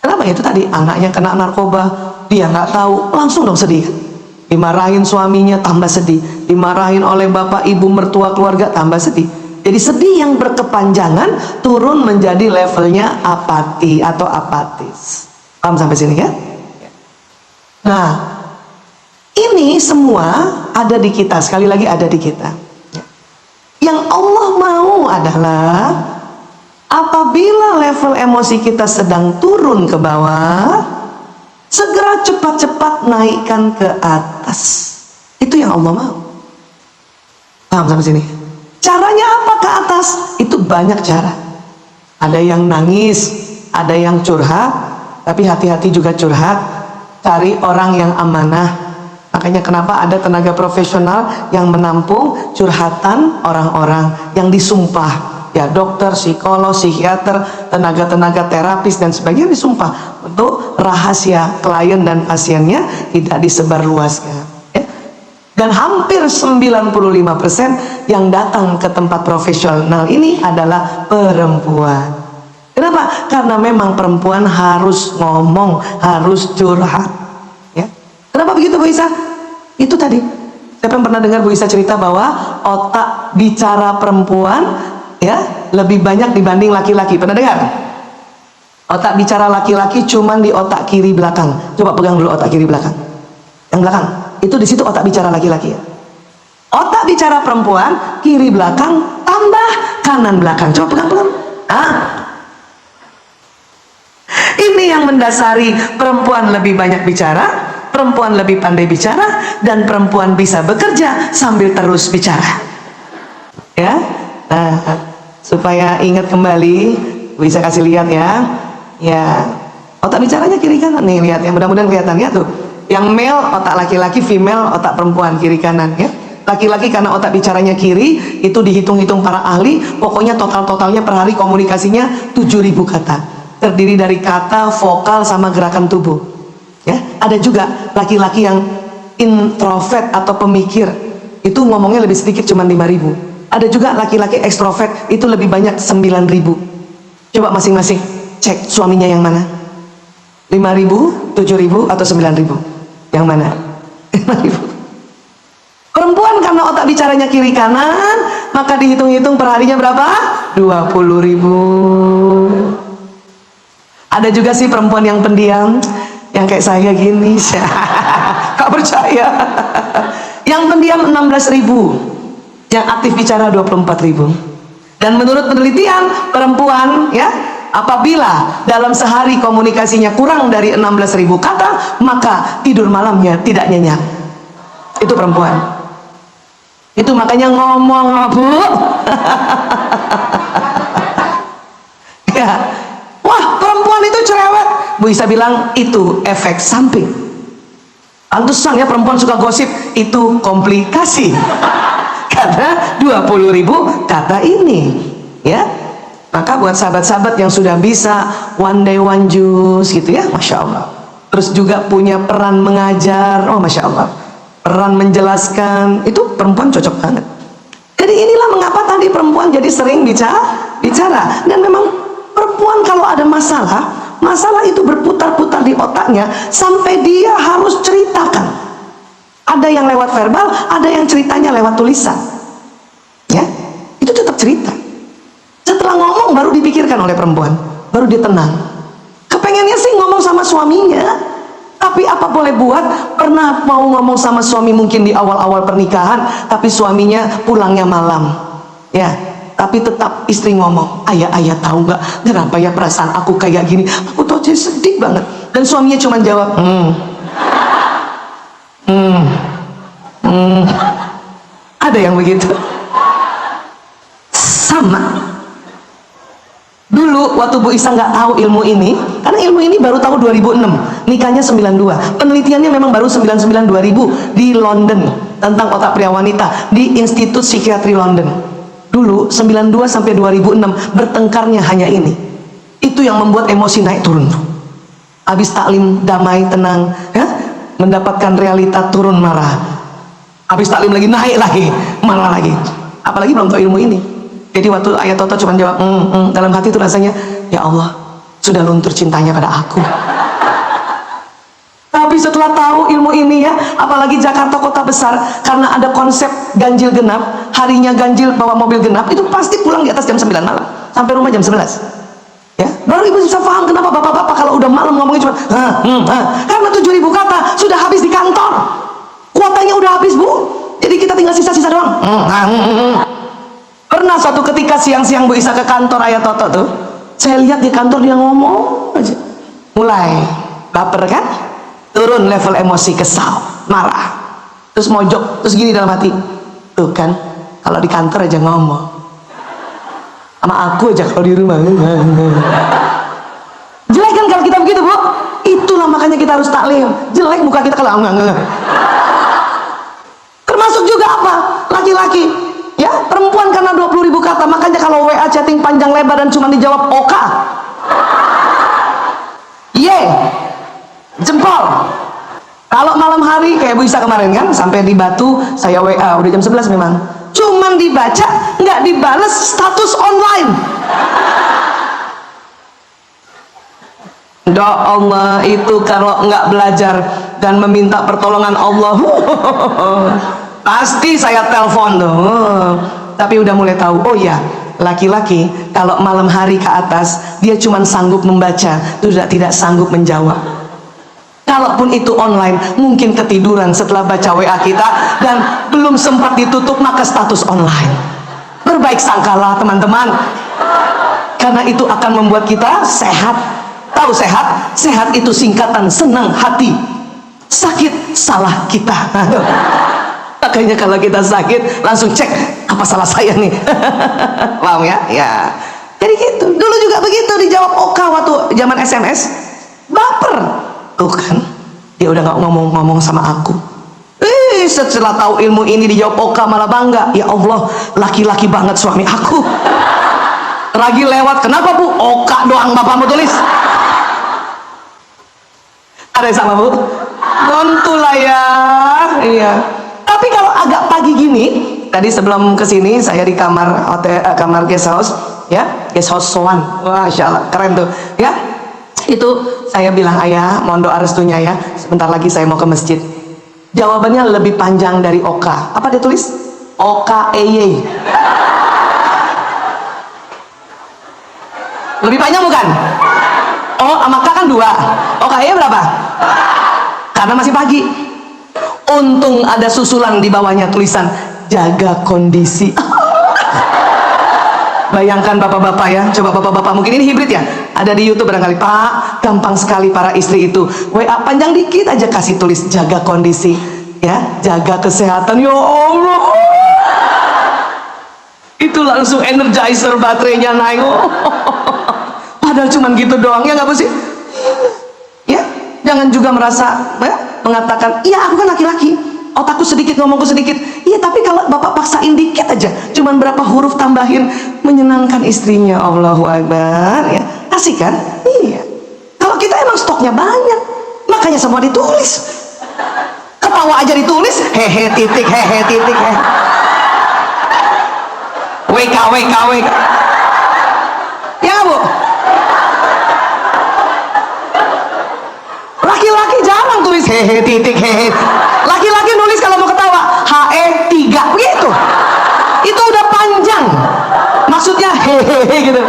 [SPEAKER 1] Kenapa? Itu tadi anaknya kena narkoba, dia nggak tahu, langsung dong sedih. Dimarahin suaminya tambah sedih, dimarahin oleh bapak ibu mertua keluarga tambah sedih. Jadi sedih yang berkepanjangan turun menjadi levelnya apati atau apatis. Paham sampai sini kan? Nah, ini semua ada di kita, sekali lagi ada di kita. Yang Allah mau adalah apabila level emosi kita sedang turun ke bawah, segera cepat-cepat naikkan ke atas. Itu yang Allah mau. Paham sampai sini? Caranya apa ke atas? Itu banyak cara. Ada yang nangis, ada yang curhat, tapi hati-hati juga curhat. Cari orang yang amanah. Makanya kenapa ada tenaga profesional yang menampung curhatan orang-orang yang disumpah. Ya dokter, psikolog, psikiater, tenaga-tenaga terapis dan sebagainya disumpah untuk rahasia klien dan pasiennya tidak disebarluaskan. Ya. Dan hampir 95% yang datang ke tempat profesional ini adalah perempuan. Kenapa? Karena memang perempuan harus ngomong, harus curhat. Ya. Kenapa begitu Bu Isa? Itu tadi. Siapa yang pernah dengar Bu Isa cerita bahwa otak bicara perempuan ya lebih banyak dibanding laki-laki? Pernah dengar? Otak bicara laki-laki cuman di otak kiri belakang. Coba pegang dulu otak kiri belakang. Yang belakang. Itu di situ otak bicara laki-laki ya. Otak bicara perempuan kiri belakang tambah kanan belakang. Coba pegang-pegang. Ini yang mendasari perempuan lebih banyak bicara, perempuan lebih pandai bicara, dan perempuan bisa bekerja sambil terus bicara. Ya. Nah, supaya ingat kembali, bisa kasih lihat ya. Ya, otak bicaranya kiri kanan nih, lihat ya, mudah-mudahan kelihatan ya tuh. Yang male otak laki-laki, female otak perempuan kiri kanan ya. Laki-laki karena otak bicaranya kiri, itu dihitung-hitung para ahli, pokoknya total-totalnya per hari komunikasinya 7.000 kata. Terdiri dari kata, vokal sama gerakan tubuh. Ya, ada juga laki-laki yang introvert atau pemikir, itu ngomongnya lebih sedikit cuma 5.000. Ada juga laki-laki ekstrovert itu lebih banyak 9.000. Coba masing-masing cek suaminya yang mana? 5.000, 7.000 atau 9.000? Yang mana? 5.000. Perempuan karena otak bicaranya kiri kanan, maka dihitung-hitung perharinya berapa? 20.000. Ada juga sih perempuan yang pendiam, yang kayak saya gini, gak percaya. Yang pendiam 16.000, yang aktif bicara 24.000. Dan menurut penelitian, perempuan ya, apabila dalam sehari komunikasinya kurang dari 16.000 kata, maka tidur malamnya tidak nyenyak. Itu perempuan. Itu makanya ngomong, Bu. Ya. Wah, perempuan itu cerewet. Bu Isa bilang itu efek samping. Pantesan ya perempuan suka gosip, itu komplikasi. Karena 20.000 kata ini, ya. Maka buat sahabat-sahabat yang sudah bisa one day one juice gitu ya, Masya Allah. Terus juga punya peran mengajar, oh Masya Allah. Peran menjelaskan, itu perempuan cocok banget. Jadi inilah mengapa tadi perempuan jadi sering bicara. Dan memang perempuan kalau ada masalah itu berputar-putar di otaknya sampai dia harus ceritakan. Ada yang lewat verbal, ada yang ceritanya lewat tulisan. Ya, itu tetap cerita. Setelah ngomong baru dipikirkan oleh perempuan, baru dia tenang. Kepengennya sih ngomong sama suaminya, tapi apa boleh buat, pernah mau ngomong sama suami mungkin di awal-awal pernikahan, tapi suaminya pulangnya malam, ya. Tapi tetap istri ngomong, ayah tahu nggak kenapa ya perasaan aku kayak gini, aku tuh jadi sedih banget. Dan suaminya cuma jawab, Ada yang begitu. Sama. Dulu waktu Bu Isa nggak tahu ilmu ini, karena ilmu ini baru tahu 2006, nikahnya 92. Penelitiannya memang baru 99-2000 di London tentang otak pria wanita di Institut Psikiatri London. Dulu 92 sampai 2006 bertengkarnya hanya ini. Itu yang membuat emosi naik turun. Habis taklim damai tenang, ya, mendapatkan realita turun marah. Habis taklim lagi naik lagi, marah lagi. Apalagi belum tahu ilmu ini. Jadi waktu ayat Toto cuma jawab, dalam hati itu rasanya, ya Allah, sudah luntur cintanya pada aku. Tapi setelah tahu ilmu ini ya, apalagi Jakarta kota besar, karena ada konsep ganjil genap, harinya ganjil bawa mobil genap, itu pasti pulang di atas jam 9 malam, sampai rumah jam 11. Ya, baru ibu bisa paham kenapa bapak-bapak kalau udah malam ngomongnya cuma, karena 7.000 kata sudah habis di kantor. Kuotanya udah habis, Bu. Jadi kita tinggal sisa-sisa doang. Pernah suatu ketika siang-siang Bu Isa ke kantor ayah Toto tuh, saya lihat di kantor dia ngomong aja, mulai baper kan, turun level emosi, kesal, marah, terus mojok, terus gini dalam hati, tuh kan kalau di kantor aja ngomong, sama aku aja kalau di rumah jelek kan kalau kita begitu, Bu. Itulah makanya kita harus taklim, jelek muka kita kalau termasuk juga apa, laki-laki ya, perempuan karena 20.000 kata, makanya kalau WA chatting panjang lebar dan cuma dijawab oka, jempol. Kalau malam hari kayak Bu Isa kemarin kan, sampai di Batu saya WA udah jam 11 memang, cuman dibaca nggak dibales status online. Doa Allah itu kalau nggak belajar dan meminta pertolongan Allah, pasti saya telepon tuh. Tapi udah mulai tahu, oh ya, laki-laki kalau malam hari ke atas dia cuma sanggup membaca, tidak sanggup menjawab. Kalaupun itu online, mungkin ketiduran setelah baca WA kita dan belum sempat ditutup, maka status online. Berbaik sangkalah teman-teman, karena itu akan membuat kita sehat. Tahu sehat? Sehat itu singkatan senang hati. Sakit salah kita. Makanya kalau kita sakit langsung cek, apa salah saya nih? Paham ya? Ya. Jadi gitu. Dulu juga begitu, dijawab oka waktu zaman SMS. Baper. Tuh kan, dia udah nggak ngomong-ngomong sama aku. Setelah tahu ilmu ini dijawab oka malah bangga. Ya Allah, laki-laki banget suami aku. Lagi lewat, kenapa Bu? Oka doang bapakmu tulis. Ada yang sama Bu? Nontulah ya. Iya. Tapi kalau agak pagi gini, tadi sebelum kesini saya di kamar hotel, kamar guest house, ya, guest house soan, wah, Masya Allah, keren tuh, ya. Itu saya bilang, ayah, mohon doa restunya ya, sebentar lagi saya mau ke masjid. Jawabannya lebih panjang dari Oka. Apa dia tulis? Oka Eye. Lebih panjang bukan? Oh, sama K kan 2. Oka Eye berapa? Karena masih pagi. Untung ada susulan di bawahnya tulisan jaga kondisi. Bayangkan bapak-bapak ya, coba bapak-bapak, mungkin ini hibrid ya, ada di YouTube barangkali. Pak, gampang sekali para istri itu WA panjang dikit aja kasih tulis jaga kondisi ya, jaga kesehatan. Ya Allah, itu langsung energizer baterainya naik. Padahal cuman gitu doang, ya nggak sih? Ya, jangan juga merasa ya, mengatakan iya aku kan laki-laki, otakku sedikit, ngomongku sedikit. Iya, tapi kalau bapak paksain dikit aja, cuman berapa huruf tambahin, menyenangkan istrinya. Allahu Akbar ya, asik kan? Iya. Kalau kita emang stoknya banyak, makanya semua ditulis. Ketawa aja ditulis, hehe titik, hehe titik, hehe. WK, WK, WK. Ya Bu? Laki-laki jarang tulis hehe titik, hehe. Laki-laki nulis kalau mau ketawa HE 3 begitu. Itu udah panjang, maksudnya hehehe gitu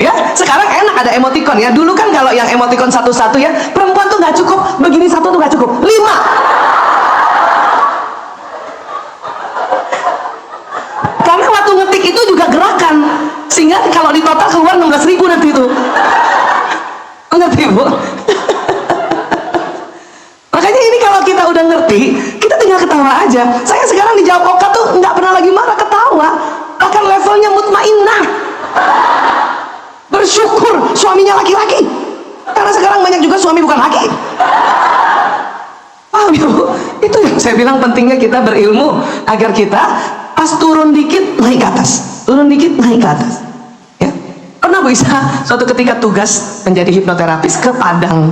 [SPEAKER 1] ya. Sekarang enak ada emoticon ya. Dulu kan kalau yang emoticon satu-satu ya, perempuan tuh nggak cukup begini, satu tuh nggak cukup, 5. Karena waktu ngetik itu juga gerakan, sehingga kalau di total keluar 16.000 nanti itu. Ngerti Bu? Makanya ini kalau kita udah ngerti, kita tinggal ketawa aja. Saya sekarang dijawab Oka tuh nggak pernah lagi marah, ketawa. Bahkan levelnya mutmainnah, bersyukur suaminya laki-laki. Karena sekarang banyak juga suami bukan laki. Paham ya Bu? Itu yang saya bilang pentingnya kita berilmu, agar kita pas turun dikit naik ke atas, turun dikit naik ke atas ya. Pernah Bu Isa suatu ketika tugas menjadi hipnoterapis ke Padang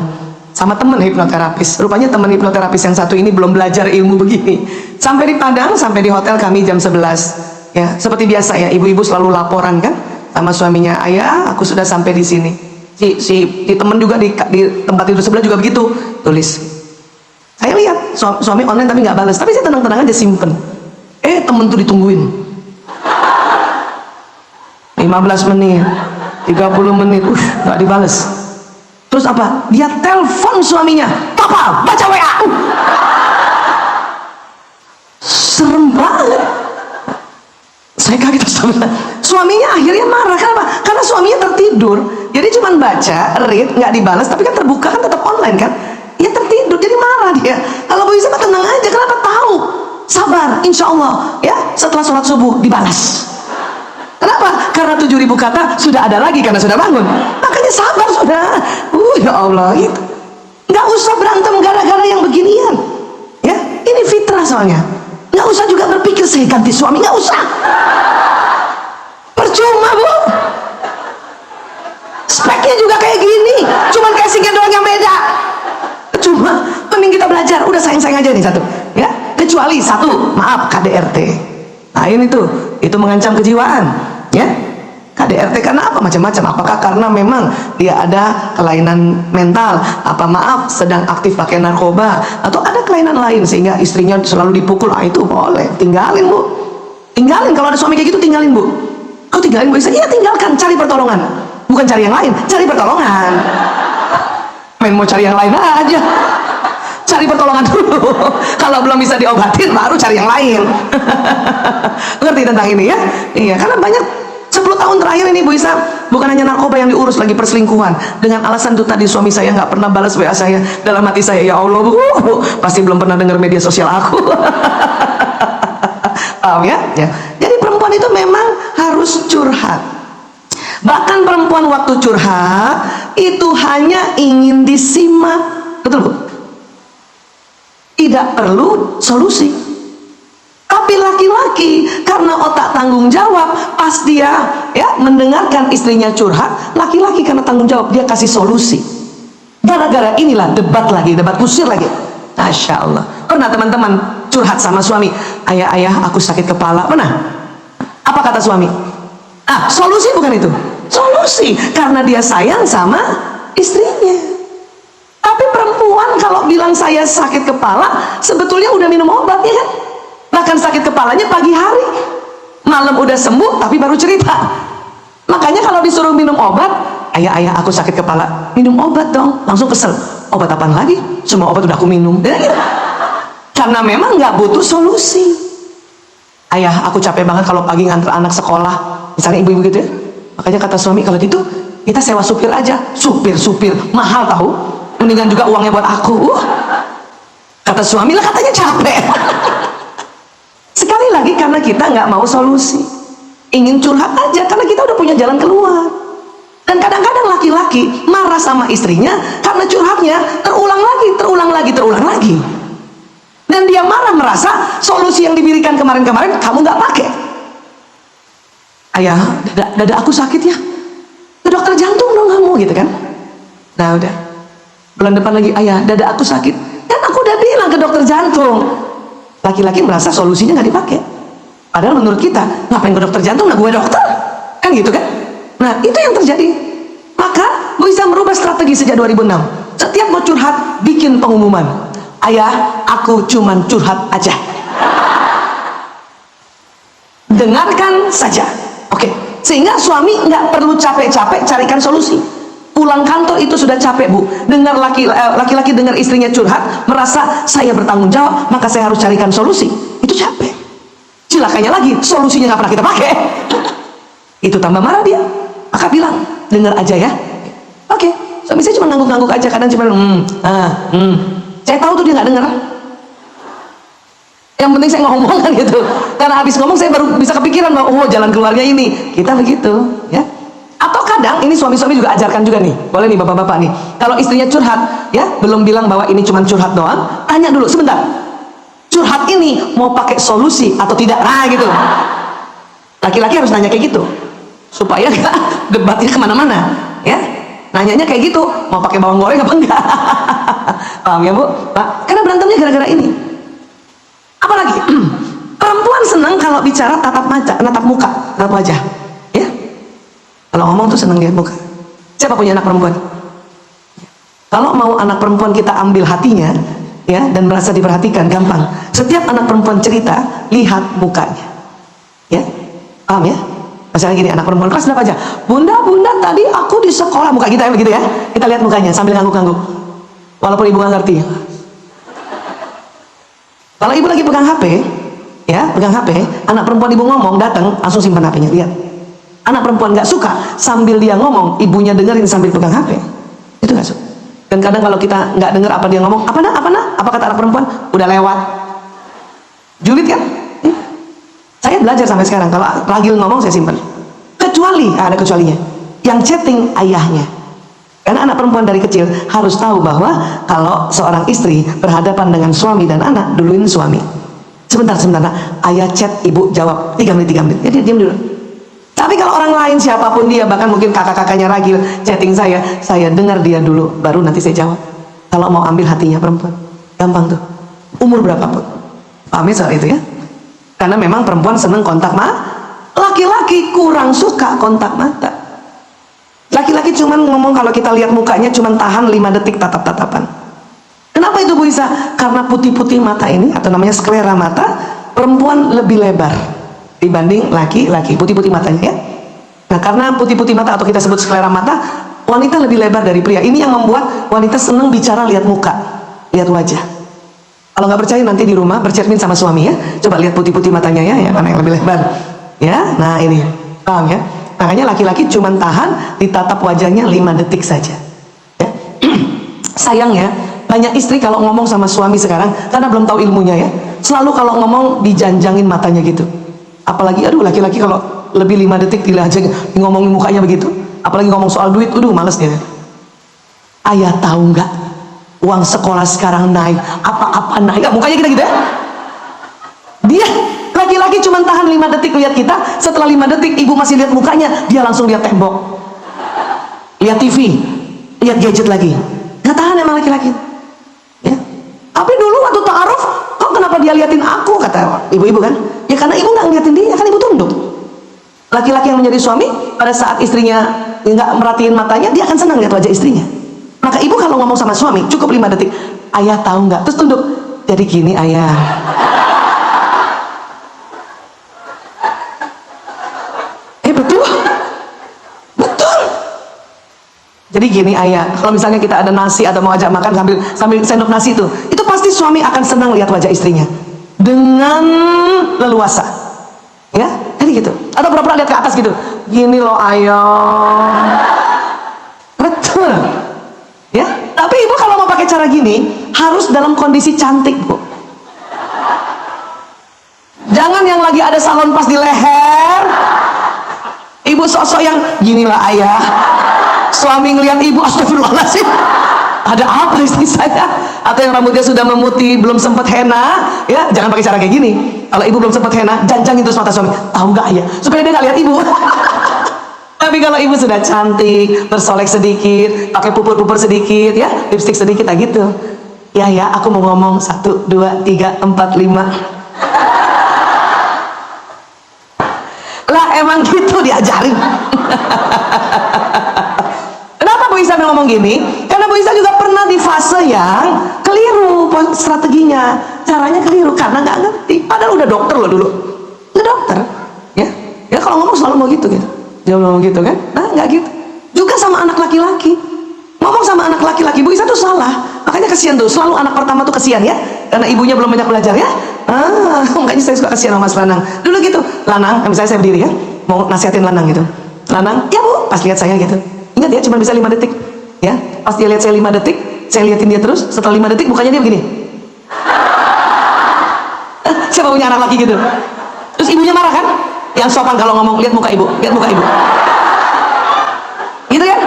[SPEAKER 1] sama temen hipnoterapis. Rupanya temen hipnoterapis yang satu ini belum belajar ilmu begini. Sampai di Padang, sampai di hotel kami jam 11 ya. Seperti biasa ya, ibu-ibu selalu laporan kan sama suaminya, ayah aku sudah sampai di sini. Si temen juga di tempat tidur sebelah juga begitu, tulis. Saya lihat suami online tapi nggak balas, tapi saya tenang-tenang aja simpen. Temen tuh ditungguin 15 menit 30 menit, nggak dibales. Terus apa? Dia telepon suaminya, papa baca WA. Serem banget. Saya kaget. Suaminya akhirnya marah. Kenapa? Karena suaminya tertidur, jadi cuma baca, read, nggak dibalas, tapi kan terbuka kan tetap online kan. Ya tertidur, jadi marah dia. Kalau Bu Isa mah tenang aja, kenapa? Tahu, sabar, insya Allah ya setelah sholat subuh dibalas. Kenapa? Karena 7.000 kata sudah ada lagi karena sudah bangun. Makanya sabar sudah. Ya Allah, itu nggak usah berantem gara-gara yang beginian ya. Ini fitrah soalnya. Nggak usah juga berpikir saya ganti suami, nggak usah. Percuma Bu, speknya juga kayak gini, cuman casingnya doang yang beda. Cuma mending kita belajar, udah sayang-sayang aja nih satu ya. Kecuali satu, maaf, KDRT. Nah ini tuh, itu mengancam kejiwaan ya. KDRT karena apa? Macam-macam. Apakah karena memang dia ada kelainan mental, apa maaf sedang aktif pakai narkoba, atau ada kelainan lain sehingga istrinya selalu dipukul? Itu boleh, tinggalin Bu, tinggalin. Kalau ada suami kayak gitu tinggalin Bu. Kau tinggalin Bu Isa? Iya tinggalkan, cari pertolongan, bukan cari yang lain, cari pertolongan. Main mau cari yang lain aja, cari pertolongan dulu. Kalau belum bisa diobatin baru cari yang lain. Ngerti tentang ini ya? Iya, karena banyak 10 tahun terakhir ini Bu Isa, bukan hanya narkoba yang diurus, lagi perselingkuhan. Dengan alasan itu tadi, suami saya nggak pernah balas WA saya. Dalam hati saya, ya Allah Bu, pasti belum pernah dengar media sosial aku. Paham ya? Ya. Jadi perempuan itu memang harus curhat. Bahkan perempuan waktu curhat itu hanya ingin disimak. Betul Bu? Tidak perlu solusi. Tapi laki-laki karena otak tanggung jawab, pas dia ya mendengarkan istrinya curhat, laki-laki karena tanggung jawab dia kasih solusi. Gara-gara inilah debat lagi, debat kusir lagi. Masya Allah. Pernah teman-teman curhat sama suami, ayah aku sakit kepala. Pernah? Apa kata suami? Solusi bukan itu. Solusi karena dia sayang sama istrinya. Tapi perempuan kalau bilang saya sakit kepala, sebetulnya udah minum obat ya kan? Bahkan sakit kepalanya pagi hari, malam udah sembuh tapi baru cerita. Makanya kalau disuruh minum obat, ayah aku sakit kepala, minum obat dong. Langsung kesel, obat apaan lagi? Semua obat udah aku minum. Karena memang nggak butuh solusi. Ayah aku capek banget kalau pagi nganter anak sekolah, misalnya ibu-ibu gitu ya. Makanya kata suami, kalau gitu kita sewa supir aja. Supir mahal tahu, mendingan juga uangnya buat aku. Kata suami, lah katanya capek. Sekali lagi karena kita nggak mau solusi, ingin curhat aja karena kita udah punya jalan keluar. Dan kadang-kadang laki-laki marah sama istrinya karena curhatnya terulang lagi. Dan dia marah, merasa solusi yang diberikan kemarin-kemarin kamu nggak pakai. Ayah, dada aku sakit ya, ke dokter jantung dong kamu, gitu kan. Nah udah, bulan depan lagi, ayah dada aku sakit, kan aku udah bilang ke dokter jantung. Laki-laki merasa solusinya nggak dipakai, padahal menurut kita, ngapain ke dokter jantung, nah gue dokter kan, gitu kan. Nah itu yang terjadi. Maka bisa merubah strategi sejak 2006. Setiap mau curhat, bikin pengumuman, ayah aku cuman curhat aja, dengarkan saja. Oke, sehingga suami nggak perlu capek-capek carikan solusi. Pulang kantor itu sudah capek, Bu, dengar laki-laki dengar istrinya curhat, merasa saya bertanggung jawab, maka saya harus carikan solusi. Itu capek. Cilakanya lagi, solusinya nggak pernah kita pakai. Itu tambah marah dia. Maka bilang, dengar aja ya. Oke, suami saya cuma ngangguk-ngangguk aja, kadang cuma saya tahu tuh dia nggak dengar. Yang penting saya ngomong kan gitu. Karena habis ngomong saya baru bisa kepikiran bahwa oh jalan keluarnya ini. Kita begitu, ya. Atau kadang ini suami-suami juga ajarkan juga nih. Boleh nih bapak-bapak nih. Kalau istrinya curhat, ya, belum bilang bahwa ini cuma curhat doang, tanya dulu sebentar. Curhat ini mau pakai solusi atau tidak? Nah, gitu. Laki-laki harus nanya kayak gitu. Supaya enggak debatnya kemana-mana, ya. Nanyanya kayak gitu, mau pakai bawang goreng apa enggak? Paham ya, Bu? Pak? Karena berantemnya gara-gara ini. Apalagi perempuan senang kalau bicara tatap mata, natap muka, tatap wajah, ya. Kalau ngomong tuh senang lihat muka. Siapa punya anak perempuan? Kalau mau anak perempuan kita ambil hatinya, ya, dan merasa diperhatikan, gampang. Setiap anak perempuan cerita, lihat mukanya, ya. Paham ya? Misalnya gini, anak perempuan kelas berapa aja? Bunda tadi aku di sekolah, muka kita ya begitu ya. Kita lihat mukanya sambil ngangguk-ngangguk. Walaupun ibu nggak ngerti. Kalau ibu lagi pegang HP, ya, pegang HP, anak perempuan ibu ngomong, datang, langsung simpan HP-nya, lihat. Anak perempuan nggak suka, sambil dia ngomong, ibunya dengerin sambil pegang HP. Itu nggak suka. Dan kadang kalau kita nggak dengar apa dia ngomong, apa kata anak perempuan, udah lewat. Julid kan? Ya. Saya belajar sampai sekarang, kalau lagi ngomong saya simpan. Kecuali, ada kecualinya, yang chatting ayahnya. Karena anak perempuan dari kecil harus tahu bahwa kalau seorang istri berhadapan dengan suami dan anak, duluin suami. Sebentar, ayah chat, ibu jawab 3 menit. Jadi diam dulu. Tapi kalau orang lain siapapun dia, bahkan mungkin kakak-kakaknya ragil chatting saya dengar dia dulu, baru nanti saya jawab. Kalau mau ambil hatinya perempuan, gampang tuh. Umur berapapun. Paham ya soal itu ya? Karena memang perempuan seneng kontak mata, laki-laki kurang suka kontak mata. Laki-laki cuman ngomong kalau kita lihat mukanya cuman tahan 5 detik tatap-tatapan. Kenapa itu Bu Isa? Karena putih-putih mata ini, atau namanya sklera mata, perempuan lebih lebar dibanding laki-laki, putih-putih matanya ya. Nah karena putih-putih mata atau kita sebut sklera mata, wanita lebih lebar dari pria. Ini yang membuat wanita senang bicara lihat muka, lihat wajah. Kalau nggak percaya nanti di rumah bercermin sama suami ya, coba lihat putih-putih matanya ya, karena yang lebih lebar ya. Nah ini, paham ya? Makanya laki-laki cuma tahan ditatap wajahnya 5 detik saja ya. Sayang ya, banyak istri kalau ngomong sama suami sekarang karena belum tahu ilmunya ya, selalu kalau ngomong dijanjangin matanya gitu. Apalagi aduh laki-laki kalau lebih 5 detik dilajang ngomongin mukanya begitu, apalagi ngomong soal duit, aduh males dia. Ayah tahu nggak uang sekolah sekarang naik, apa-apa naik, mukanya kita gitu ya. Dia laki-laki cuma tahan 5 detik lihat kita, setelah 5 detik ibu masih lihat mukanya, dia langsung lihat tembok, lihat TV, lihat gadget lagi. Nggak tahan emang laki-laki ya. Tapi dulu waktu ta'aruf, kok kenapa dia liatin aku, kata ibu-ibu kan, ya karena ibu nggak ngeliatin dia, kan ibu tunduk. Laki-laki yang menjadi suami pada saat istrinya nggak merhatiin matanya, dia akan senang lihat wajah istrinya. Maka ibu kalau ngomong sama suami cukup 5 detik. Ayah tahu nggak? Terus tunduk. Jadi gini ayah. Betul. Betul. Jadi gini ayah, kalau misalnya kita ada nasi atau mau ajak makan sambil sendok nasi itu pasti suami akan senang lihat wajah istrinya dengan leluasa. Ya, jadi gitu. Atau pura-pura lihat ke atas gitu. Gini loh ayah. Betul. Ya, tapi ibu kalau mau pakai cara gini harus dalam kondisi cantik, Bu. Jangan yang lagi ada salon pas di leher. Ibu sosok yang ginilah ayah. Suami ngeliat ibu, astagfirullahaladzim, ada apa istri saya? Atau yang rambutnya sudah memutih, belum sempat henna, ya jangan pakai cara kayak gini. Kalau ibu belum sempat henna, janjangin terus mata suami. Tahu nggak ya? Supaya dia nggak lihat ibu. Tapi kalau ibu sudah cantik, bersolek sedikit, pakai pupur-pupur sedikit, ya, lipstick sedikit, gitu. Ya, aku mau ngomong 1, 2, 3, 4, 5. Lah emang gitu diajarin. Kenapa Bu Isa ngomong gini? Karena Bu Isa juga pernah di fase yang keliru strateginya, caranya keliru karena nggak ngerti. Padahal udah dokter loh dulu, udah dokter, ya. Ya kalau ngomong selalu mau gitu. Dia ngomong gitu kan? Nah nggak gitu. Juga sama anak laki-laki. Ngomong sama anak laki-laki Bu Isa tuh salah. Makanya kasihan tuh. Selalu anak pertama tuh kasihan ya, karena ibunya belum banyak belajar ya. Makanya saya suka kasihan sama Mas Lanang. Dulu gitu, Lanang, misalnya saya berdiri ya, mau nasihatin Lanang gitu. Lanang, ya Bu, pas lihat saya gitu. Ingat ya, cuma bisa 5 detik. Ya, pas dia lihat saya 5 detik, saya liatin dia terus. Setelah 5 detik, mukanya dia begini. Siapa punya anak laki gitu? Terus ibunya marah kan? Yang sopan kalau ngomong, lihat muka ibu, lihat muka ibu. Gitu kan?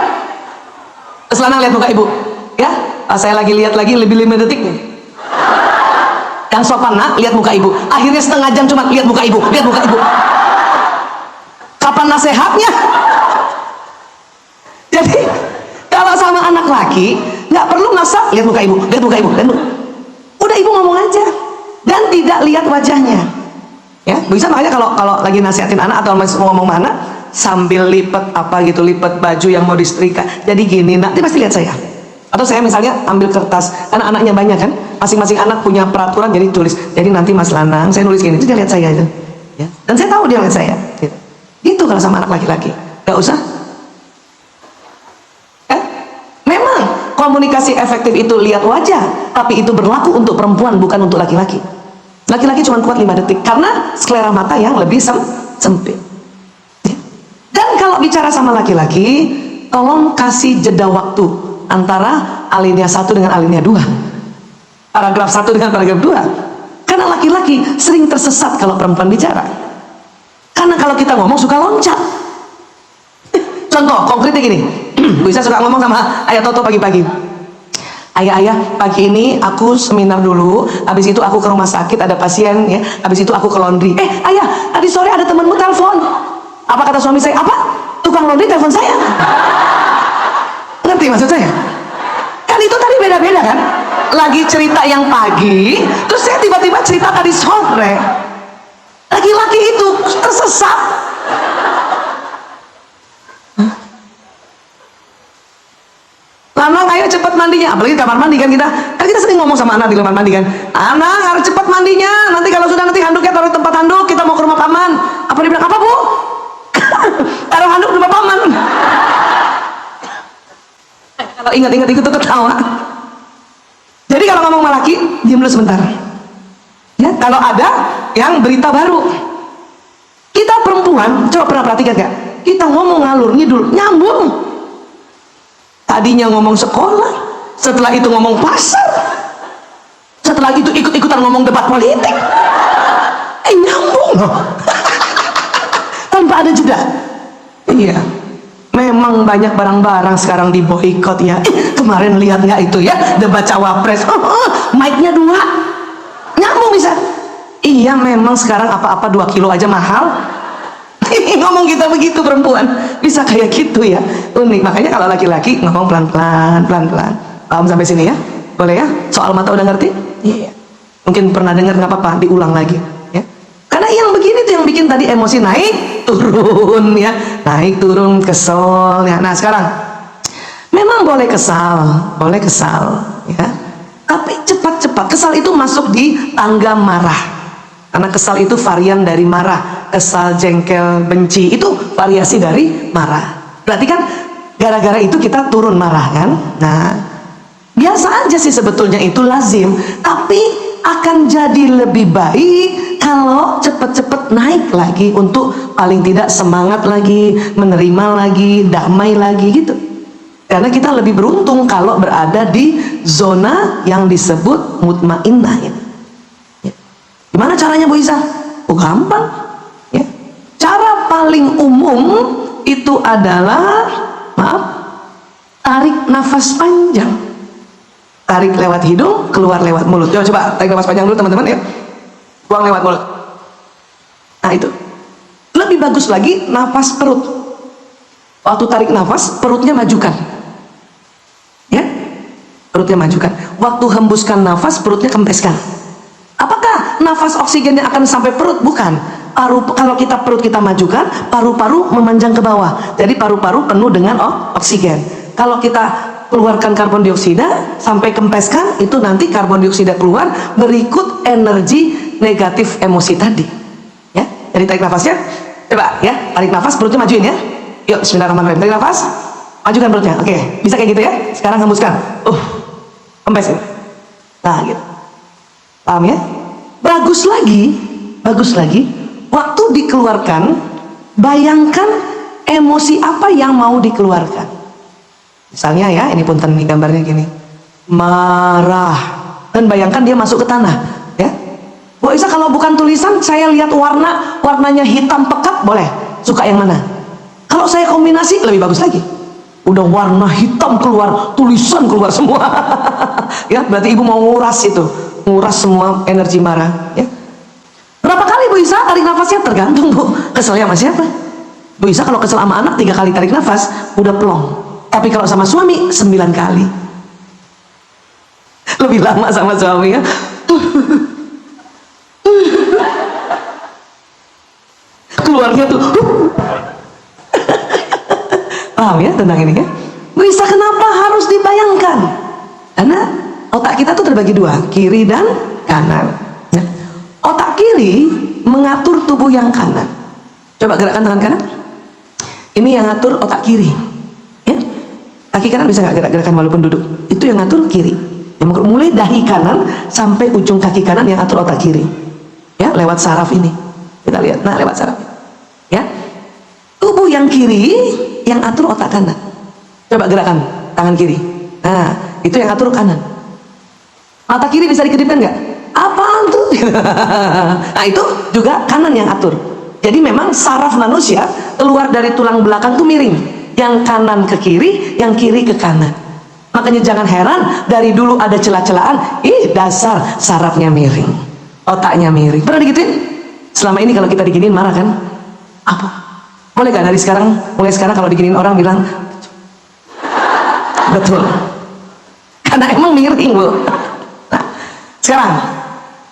[SPEAKER 1] Terus Lanang lihat muka ibu. Ya, pas saya lagi lihat lagi lebih 5 detik nih. Yang sopan nak, lihat muka ibu. Akhirnya setengah jam cuma lihat muka ibu, lihat muka ibu. Kapan nasihatnya? Jadi kalau sama anak laki nggak perlu masak, lihat muka ibu, lihat muka ibu, lihat muka. Udah ibu ngomong aja dan tidak lihat wajahnya. Ya, bisa makanya kalau lagi nasihatin anak atau mau ngomong mana sambil lipat apa gitu, lipat baju yang mau disetrika. Jadi gini, nak, dia pasti lihat saya. Atau saya misalnya ambil kertas, karena anaknya banyak kan, masing-masing anak punya peraturan, jadi tulis. Jadi nanti Mas Lanang, saya nulis gini, itu dia lihat saya itu. Ya. Dan saya tahu dia lihat saya. Gitu kalau sama anak laki-laki, nggak usah. Memang komunikasi efektif itu lihat wajah, tapi itu berlaku untuk perempuan, bukan untuk laki-laki. Laki-laki cuma kuat 5 detik, karena selera mata yang lebih sempit. Dan kalau bicara sama laki-laki, tolong kasih jeda waktu antara alinea 1 dengan alinea 2, paragraf 1 dengan paragraf 2. Karena laki-laki sering tersesat kalau perempuan bicara, karena kalau kita ngomong suka loncat. Contoh konkretnya gini, bisa suka ngomong sama Ayah Toto pagi-pagi. Ayah, pagi ini aku seminar dulu, habis itu aku ke rumah sakit ada pasien ya, habis itu aku ke laundry. Ayah, tadi sore ada temanmu telepon. Apa kata suami saya? Apa? Tukang laundry telepon saya. Ngerti maksud saya? Kan itu tadi beda-beda kan? Lagi cerita yang pagi, terus saya tiba-tiba cerita tadi sore. Laki-laki itu tersesat. Lanang, ayo cepat mandinya, apalagi di kamar mandi kan kita sering ngomong sama anak di kamar mandi kan, anak harus cepat mandinya, nanti kalau sudah nanti handuknya taruh di tempat handuk, kita mau ke rumah paman. Apa dia bilang, apa Bu? Taruh handuk di rumah paman. Kalau ingat-ingat itu ketawa. Jadi kalau ngomong sama laki, diam dulu sebentar ya. Kalau ada yang berita baru, kita perempuan coba pernah perhatikan gak, kita ngomong ngalur ngidul nyambung. Tadinya ngomong sekolah, setelah itu ngomong pasar, setelah itu ikut-ikutan ngomong debat politik, nyambung loh. Tanpa ada jeda. Iya, memang banyak barang-barang sekarang di boykot ya. Kemarin lihat nggak itu ya, debat cawapres, mic-nya 2, nyambung bisa. Iya, memang sekarang apa-apa 2 kilo aja mahal. Ngomong kita begitu perempuan, bisa kayak gitu ya, unik. Makanya kalau laki-laki ngomong pelan-pelan, pelan-pelan. Paham sampai sini ya? Boleh ya? Soal mata udah ngerti? Iya. Mungkin pernah dengar, nggak apa-apa, diulang lagi ya. Karena yang begini tuh yang bikin tadi emosi naik turun ya, naik turun kesel ya. Nah sekarang Memang boleh kesal, ya. Tapi cepat-cepat. Kesal itu masuk di tangga marah. Karena kesal itu varian dari marah. Kesal, jengkel, benci itu variasi dari marah. Berarti kan gara-gara itu kita turun marah kan? Nah, biasa aja sih sebetulnya itu lazim. Tapi akan jadi lebih baik kalau cepet-cepet naik lagi untuk paling tidak semangat lagi, menerima lagi, damai lagi gitu. Karena kita lebih beruntung kalau berada di zona yang disebut mutmainnah ini. Ya. Gimana caranya Bu Isa? Oh gampang. Ya. Cara paling umum itu adalah, maaf, tarik nafas panjang. Tarik lewat hidung, keluar lewat mulut. Coba tarik nafas panjang dulu teman-teman ya. Buang lewat mulut. Nah itu. Lebih bagus lagi nafas perut. Waktu tarik nafas, perutnya majukan. Ya, perutnya majukan. Waktu hembuskan nafas, perutnya kempeskan. Apakah nafas oksigennya akan sampai perut? Bukan. Kalau perut kita majukan, paru-paru memanjang ke bawah. Jadi paru-paru penuh dengan oksigen. Kalau kita keluarkan karbon dioksida sampai kempeskan, itu nanti karbon dioksida keluar berikut energi negatif emosi tadi. Ya, jadi tarik nafasnya. Coba ya, tarik nafas, perutnya majuin ya. Yuk, bismillahirrahmanirrahim. Tarik nafas. Majukan perutnya, oke, bisa kayak gitu ya. Sekarang hembuskan, kempes ini. Nah, gitu. Paham ya? Bagus lagi. Waktu dikeluarkan, bayangkan emosi apa yang mau dikeluarkan. Misalnya ya, ini punten nih gambarnya gini, marah, dan bayangkan dia masuk ke tanah. Ya, Bu Isa kalau bukan tulisan, saya lihat warnanya hitam pekat, boleh. Suka yang mana? Kalau saya kombinasi lebih bagus lagi. Udah warna hitam keluar, tulisan keluar semua. Ya, berarti ibu mau nguras semua energi marah. Ya. Berapa kali Bu Isa tarik nafasnya? Tergantung Bu, keselnya sama siapa. Bu Isa kalau kesel sama anak 3 kali tarik nafas, udah plong. Tapi kalau sama suami 9 kali. Lebih lama sama suami ya. Keluarnya tuh. Paham ya tentang ini ya? Bisa kenapa harus dibayangkan? Karena otak kita tuh terbagi 2, kiri dan kanan. Ya. Otak kiri mengatur tubuh yang kanan. Coba gerakkan tangan kanan. Ini yang ngatur otak kiri. Ya. Kaki kanan bisa nggak gerak-gerakan walaupun duduk? Itu yang ngatur kiri. Yang mulai dahi kanan sampai ujung kaki kanan yang ngatur otak kiri. Ya, lewat saraf ini. Kita lihat, nah lewat saraf. Ya. Tubuh yang kiri yang atur otak kanan. Coba gerakan tangan kiri. Nah, itu yang atur kanan. Mata kiri bisa dikedipkan nggak? Apaan tuh? Nah, itu juga kanan yang atur. Jadi memang saraf manusia keluar dari tulang belakang tuh miring. Yang kanan ke kiri, yang kiri ke kanan. Makanya jangan heran dari dulu ada celah-celahan. Dasar sarafnya miring, otaknya miring. Pernah digituin? Selama ini kalau kita diginiin marah kan? Apa? Boleh gak mulai sekarang kalau diginiin orang bilang betul, karena emang miring Bu. Nah, sekarang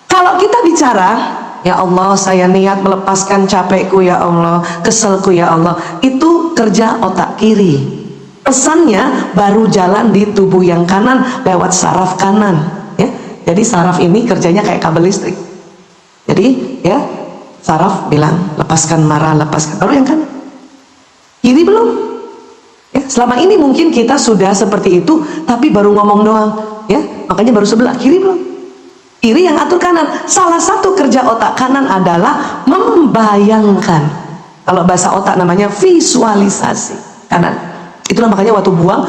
[SPEAKER 1] kalau kita bicara, ya Allah saya niat melepaskan capekku ya Allah, keselku ya Allah, itu kerja otak kiri. Pesannya baru jalan di tubuh yang kanan lewat saraf kanan. Ya, jadi saraf ini kerjanya kayak kabel listrik. Jadi ya saraf bilang lepaskan marah, lepaskan, baru yang kanan. Kiri belum. Ya, selama ini mungkin kita sudah seperti itu, tapi baru ngomong doang. Ya, makanya baru sebelah. Kiri belum. Kiri yang atur kanan. Salah satu kerja otak kanan adalah membayangkan. Kalau bahasa otak namanya visualisasi. Kanan. Itulah makanya waktu buang,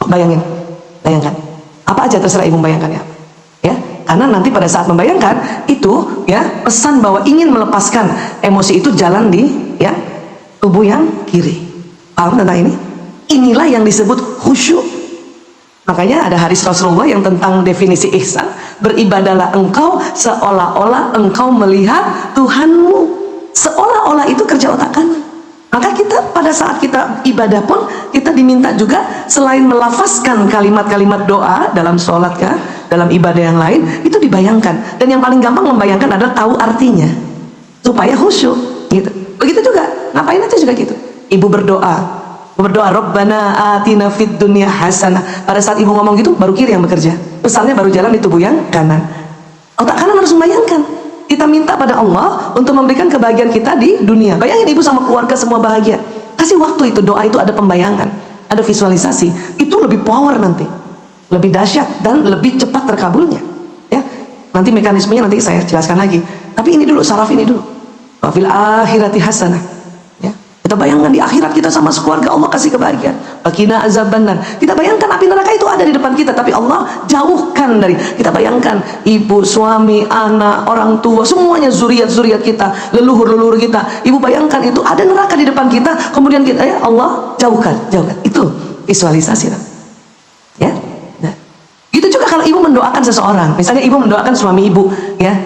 [SPEAKER 1] bayangkan. Apa aja terserah ibu bayangkannya. Ya, karena nanti pada saat membayangkan itu, ya pesan bahwa ingin melepaskan emosi itu jalan di, ya tubuh yang kiri. Paham tentang ini? Inilah yang disebut khusyuk. Makanya ada hadis Rasulullah yang tentang definisi ihsan. Beribadahlah engkau seolah-olah engkau melihat Tuhanmu. Seolah-olah itu kerja otak kanan. Maka kita pada saat kita ibadah pun kita diminta juga selain melafazkan kalimat-kalimat doa dalam sholat ya, dalam ibadah yang lain, itu dibayangkan. Dan yang paling gampang membayangkan adalah tahu artinya supaya khusyuk gitu. Begitu juga, ngapain aja juga gitu. Ibu berdoa, berdoa Rabbana atina fid dunya hasanah. Pada saat ibu ngomong gitu, baru kiri yang bekerja, pesannya baru jalan di tubuh yang kanan. Otak kanan harus membayangkan. Kita minta pada Allah untuk memberikan kebahagiaan kita di dunia. Bayangin ibu sama keluarga semua bahagia. Kasih waktu itu, doa itu ada pembayangan, ada visualisasi. Itu lebih power nanti, lebih dahsyat dan lebih cepat terkabulnya. Ya, nanti mekanismenya nanti saya jelaskan lagi. Tapi ini dulu, saraf ini dulu. Wa fil akhirati hasanah. Ya, kita bayangkan di akhirat kita sama sekeluarga Allah kasih kebahagiaan. Waqina azabannar. Kita bayangkan api neraka itu ada di depan kita, tapi Allah jauhkan dari. Kita bayangkan ibu, suami, anak, orang tua, semuanya zuriat-zuriat kita, leluhur-leluhur kita. Ibu bayangkan itu ada neraka di depan kita, kemudian kita ya Allah jauhkan. Itu visualisasi. Ya. Nah, itu juga kalau ibu mendoakan seseorang. Misalnya ibu mendoakan suami ibu, ya.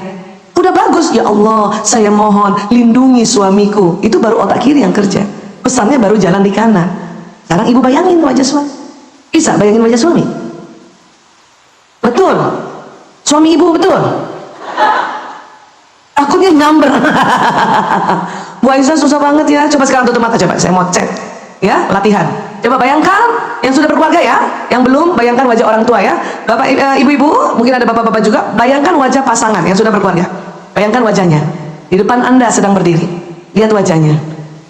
[SPEAKER 1] Udah bagus, ya Allah saya mohon lindungi suamiku. Itu baru otak kiri yang kerja, pesannya baru jalan di kanan. Sekarang ibu bayangin wajah suami. Bisa bayangin wajah suami? Betul? Suami ibu betul? Takutnya nyamber. Bu Aisyah susah banget ya. Coba sekarang tutup mata, coba saya mau cek ya, latihan. Coba bayangkan yang sudah berkeluarga ya, yang belum bayangkan wajah orang tua ya. Bapak ibu-ibu, mungkin ada bapak-bapak juga, bayangkan wajah pasangan yang sudah berkeluarga. Bayangkan wajahnya di depan Anda sedang berdiri. Lihat wajahnya,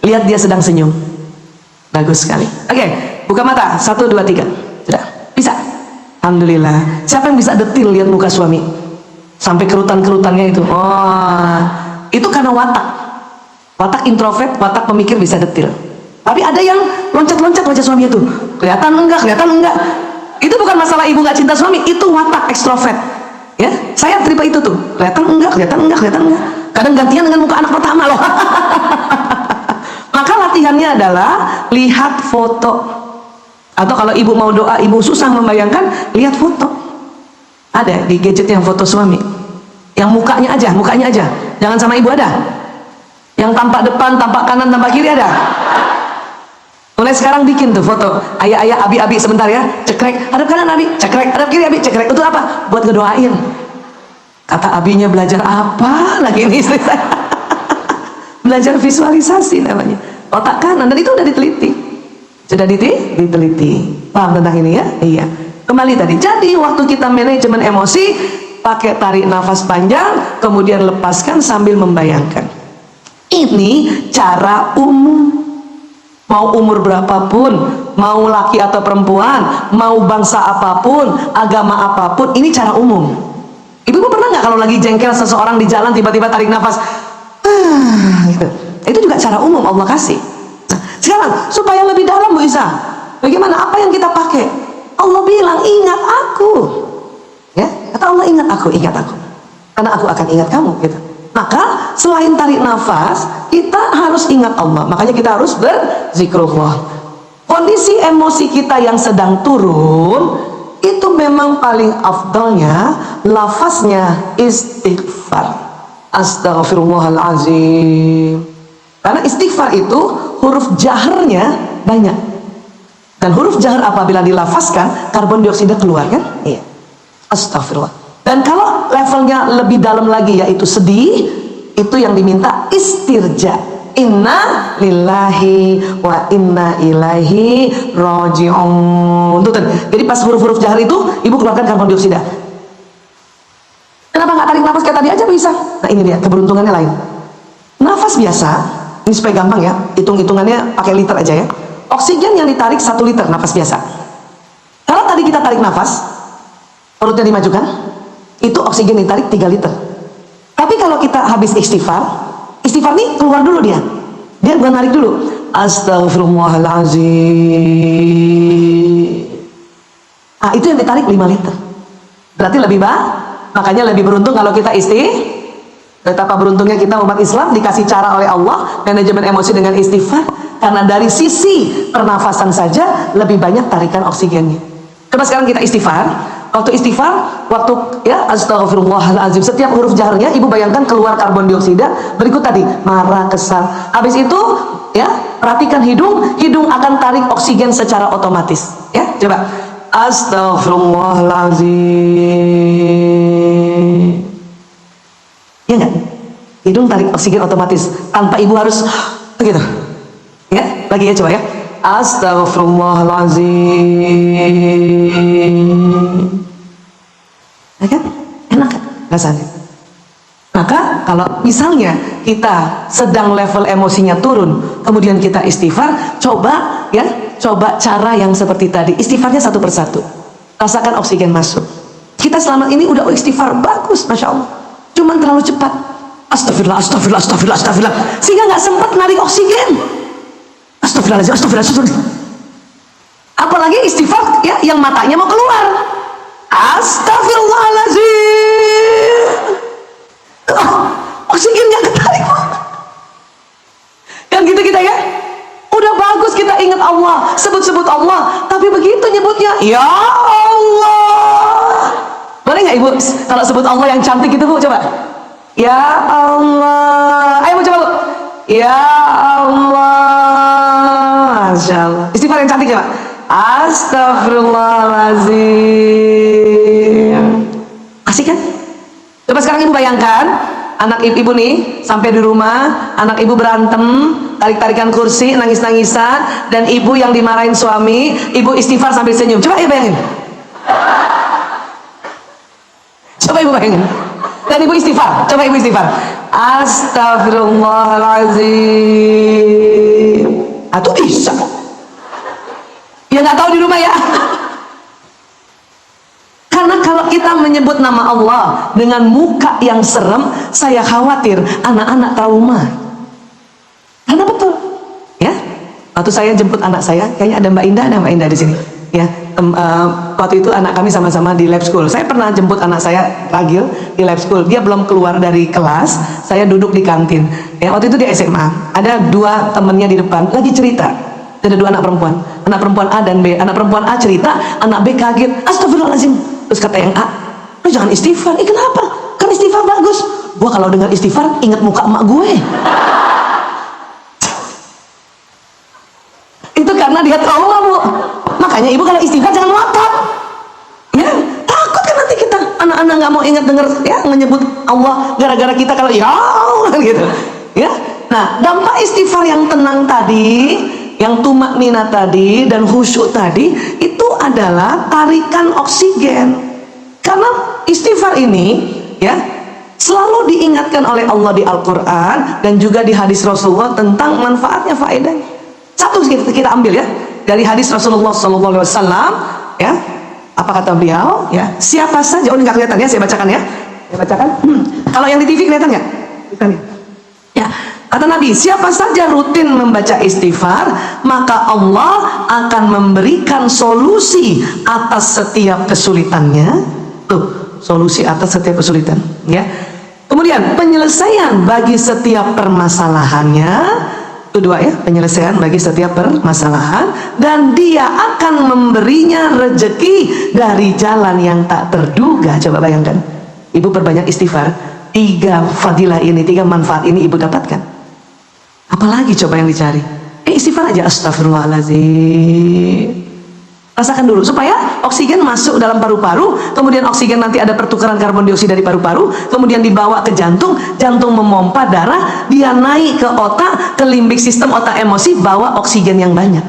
[SPEAKER 1] lihat dia sedang senyum. Bagus sekali. Oke, buka mata. 1, 2, 3. Sudah bisa? Alhamdulillah. Siapa yang bisa detil lihat muka suami sampai kerutan-kerutannya itu? Oh, itu karena watak introvert, watak pemikir bisa detil. Tapi ada yang loncat-loncat wajah suami itu, kelihatan enggak. Itu bukan masalah ibu nggak cinta suami, itu watak ekstrovert. Ya, saya terima itu tuh, kelihatan enggak. Kadang gantian dengan muka anak pertama loh. Maka latihannya adalah lihat foto. Atau kalau ibu mau doa, ibu susah membayangkan, lihat foto. Ada di gadget yang foto suami, yang mukanya aja. Jangan sama ibu ada. Yang tampak depan, tampak kanan, tampak kiri ada. Mulai sekarang bikin tuh foto ayah, abi sebentar ya, cekrek, hadap kanan abi, cekrek, hadap kiri abi, cekrek. Untuk apa? Buat ngedoain. Kata abinya, belajar apa lagi ini istri saya? Belajar visualisasi namanya, otak kanan, dan itu udah diteliti. Sudah diteliti. Paham tentang ini ya? Iya. Kembali tadi, jadi waktu kita manajemen emosi, pakai tarik nafas panjang, kemudian lepaskan sambil membayangkan. Ini cara umum. Mau umur berapapun, mau laki atau perempuan, mau bangsa apapun, agama apapun, ini cara umum. Ibu pernah nggak kalau lagi jengkel seseorang di jalan tiba-tiba tarik nafas, gitu. Itu juga cara umum Allah kasih. Nah, sekarang supaya lebih dalam Bu Isa, bagaimana? Apa yang kita pakai? Allah bilang ingat aku, ya. Kata Allah ingat aku, karena aku akan ingat kamu, gitu. Maka selain tarik nafas, kita harus ingat Allah. Makanya kita harus berzikrullah. Kondisi emosi kita yang sedang turun, itu memang paling afdalnya lafaznya istighfar. Astaghfirullahalazim. Karena istighfar itu huruf jaharnya banyak. Dan huruf jahar apabila dilafazkan, karbon dioksida keluar kan? Iya. Astagfirullah. Dan kalau levelnya lebih dalam lagi, yaitu sedih, itu yang diminta istirja. Inna lillahi wa inna ilaihi raji'un. Jadi pas huruf-huruf jahar itu, ibu keluarkan karbon dioksida. Kenapa nggak tarik nafas kayak tadi aja bisa? Nah ini dia, keberuntungannya lain. Nafas biasa, ini supaya gampang ya, hitung-hitungannya pakai liter aja ya. Oksigen yang ditarik 1 liter, nafas biasa. Kalau tadi kita tarik nafas, urutnya dimajukan, itu oksigen ditarik 3 liter. Tapi kalau kita habis istighfar nih keluar dulu dia bukan narik dulu. Astagfirullahalazim. Itu yang ditarik 5 liter. Berarti lebih makanya lebih beruntung kalau kita betapa beruntungnya kita umat Islam dikasih cara oleh Allah manajemen emosi dengan istighfar, karena dari sisi pernafasan saja lebih banyak tarikan oksigennya. Coba sekarang kita istighfar. Waktu istighfar, waktu ya astagfirullahalazim, setiap huruf jaharnya ibu bayangkan keluar karbon dioksida. Berikut tadi marah, kesal. Habis itu ya perhatikan hidung akan tarik oksigen secara otomatis. Ya coba astagfirullahalazim. Ya enggak? Hidung tarik oksigen otomatis tanpa ibu harus begitu. Ya lagi ya coba ya. Astaghfirullahaladzim. Ya kan? Enak kan rasanya? Maka kalau misalnya kita sedang level emosinya turun, kemudian kita istighfar, coba ya, coba cara yang seperti tadi. Istighfarnya satu persatu. Rasakan oksigen masuk. Kita selama ini udah istighfar bagus, masya Allah. Cuman terlalu cepat. Astagfirullah, astagfirullah, astagfirullah, astagfirullah. Sehingga nggak sempat narik oksigen. Astagfirullahaladzim, astagfirullah. Apalagi istighfar ya, yang matanya mau keluar. Astagfirullahaladzim. Oksigen nggak ketarik. Kan gitu kita ya. Udah bagus kita ingat Allah, sebut-sebut Allah, tapi begitu nyebutnya, ya Allah. Boleh nggak ibu kalau sebut Allah yang cantik itu bu, coba. Ya Allah. Ayo bu coba bu. Ya Allah. Masya Allah. Istighfar yang cantik coba. Astagfirullahaladzim. Asik kan? Coba sekarang ibu bayangkan, anak ibu nih sampai di rumah, anak ibu berantem, tarik-tarikan kursi, nangis-nangisan, dan ibu yang dimarahin suami, ibu istighfar sambil senyum. Coba ibu bayangin. Coba ibu bayangin. Dan ibu istighfar. Coba ibu istighfar. Astagfirullahaladzim. Atau bisa. Ya nggak tahu di rumah ya. Karena kalau kita menyebut nama Allah dengan muka yang serem, saya khawatir anak-anak trauma. Karena betul, ya. Waktu saya jemput anak saya, kayaknya ada Mbak Indah di sini. Ya, waktu itu anak kami sama-sama di lab school. Saya pernah jemput anak saya Ragil di lab school. Dia belum keluar dari kelas, saya duduk di kantin. Ya, waktu itu di SMA. Ada dua temennya di depan, lagi cerita. Ada dua anak perempuan A dan B. Anak perempuan A cerita, anak B kaget. Astagfirullahaladzim. Terus kata yang A, lu jangan istighfar. Kenapa? Kan istighfar bagus. Gua kalau dengar istighfar ingat muka emak gue. Itu karena dia trauma bu. Makanya ibu kalau istighfar jangan ngakak. Ya, takut kan nanti kita anak-anak nggak mau ingat dengar ya menyebut Allah gara-gara kita kalau ya Allah gitu. Ya. Nah, dampak istighfar yang tenang tadi, yang tumak nina tadi dan khusyuk tadi itu adalah tarikan oksigen. Karena istighfar ini ya selalu diingatkan oleh Allah di Al-Quran dan juga di hadis Rasulullah tentang manfaatnya, faedahnya. Satu kita ambil ya dari hadis Rasulullah SAW ya, apa kata beliau ya, siapa saja, oh ini nggak kelihatan ya, saya bacakan ya, saya bacakan. Kalau yang di TV kelihatan nggak? Ya, kata Nabi, siapa saja rutin membaca istighfar, maka Allah akan memberikan solusi atas setiap kesulitannya. Tuh, solusi atas setiap kesulitan ya. Kemudian penyelesaian bagi setiap permasalahannya. Itu dua ya, penyelesaian bagi setiap permasalahan, dan dia akan memberinya rezeki dari jalan yang tak terduga. Coba bayangkan, ibu perbanyak istighfar, 3 fadilah ini, 3 manfaat ini ibu dapatkan. Apalagi coba yang dicari? Istighfar aja, astagfirullahaladzim. Rasakan dulu supaya oksigen masuk dalam paru-paru, kemudian oksigen nanti ada pertukaran karbon dioksida dari paru-paru, kemudian dibawa ke jantung, jantung memompa darah, dia naik ke otak, ke limbik sistem otak emosi, bawa oksigen yang banyak.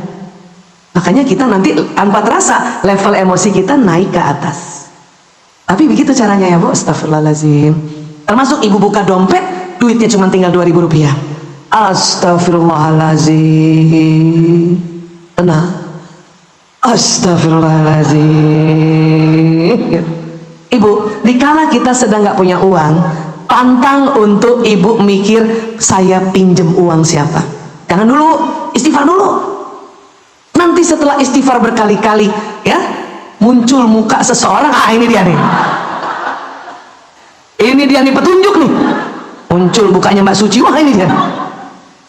[SPEAKER 1] Makanya kita nanti tanpa terasa level emosi kita naik ke atas. Tapi begitu caranya ya bu, astagfirullahaladzim. Termasuk ibu buka dompet, duitnya cuma tinggal 2.000 rupiah. Astagfirullahaladzim. Tenang. Astagfirullahaladzim. Ibu, dikala kita sedang nggak punya uang, pantang untuk ibu mikir saya pinjem uang siapa. Jangan dulu, istighfar dulu. Nanti setelah istighfar berkali-kali, ya muncul muka seseorang. Ah, ini dia nih. Ini dia nih petunjuk nih. Muncul mukanya Mbak Suci. Wah, ini dia.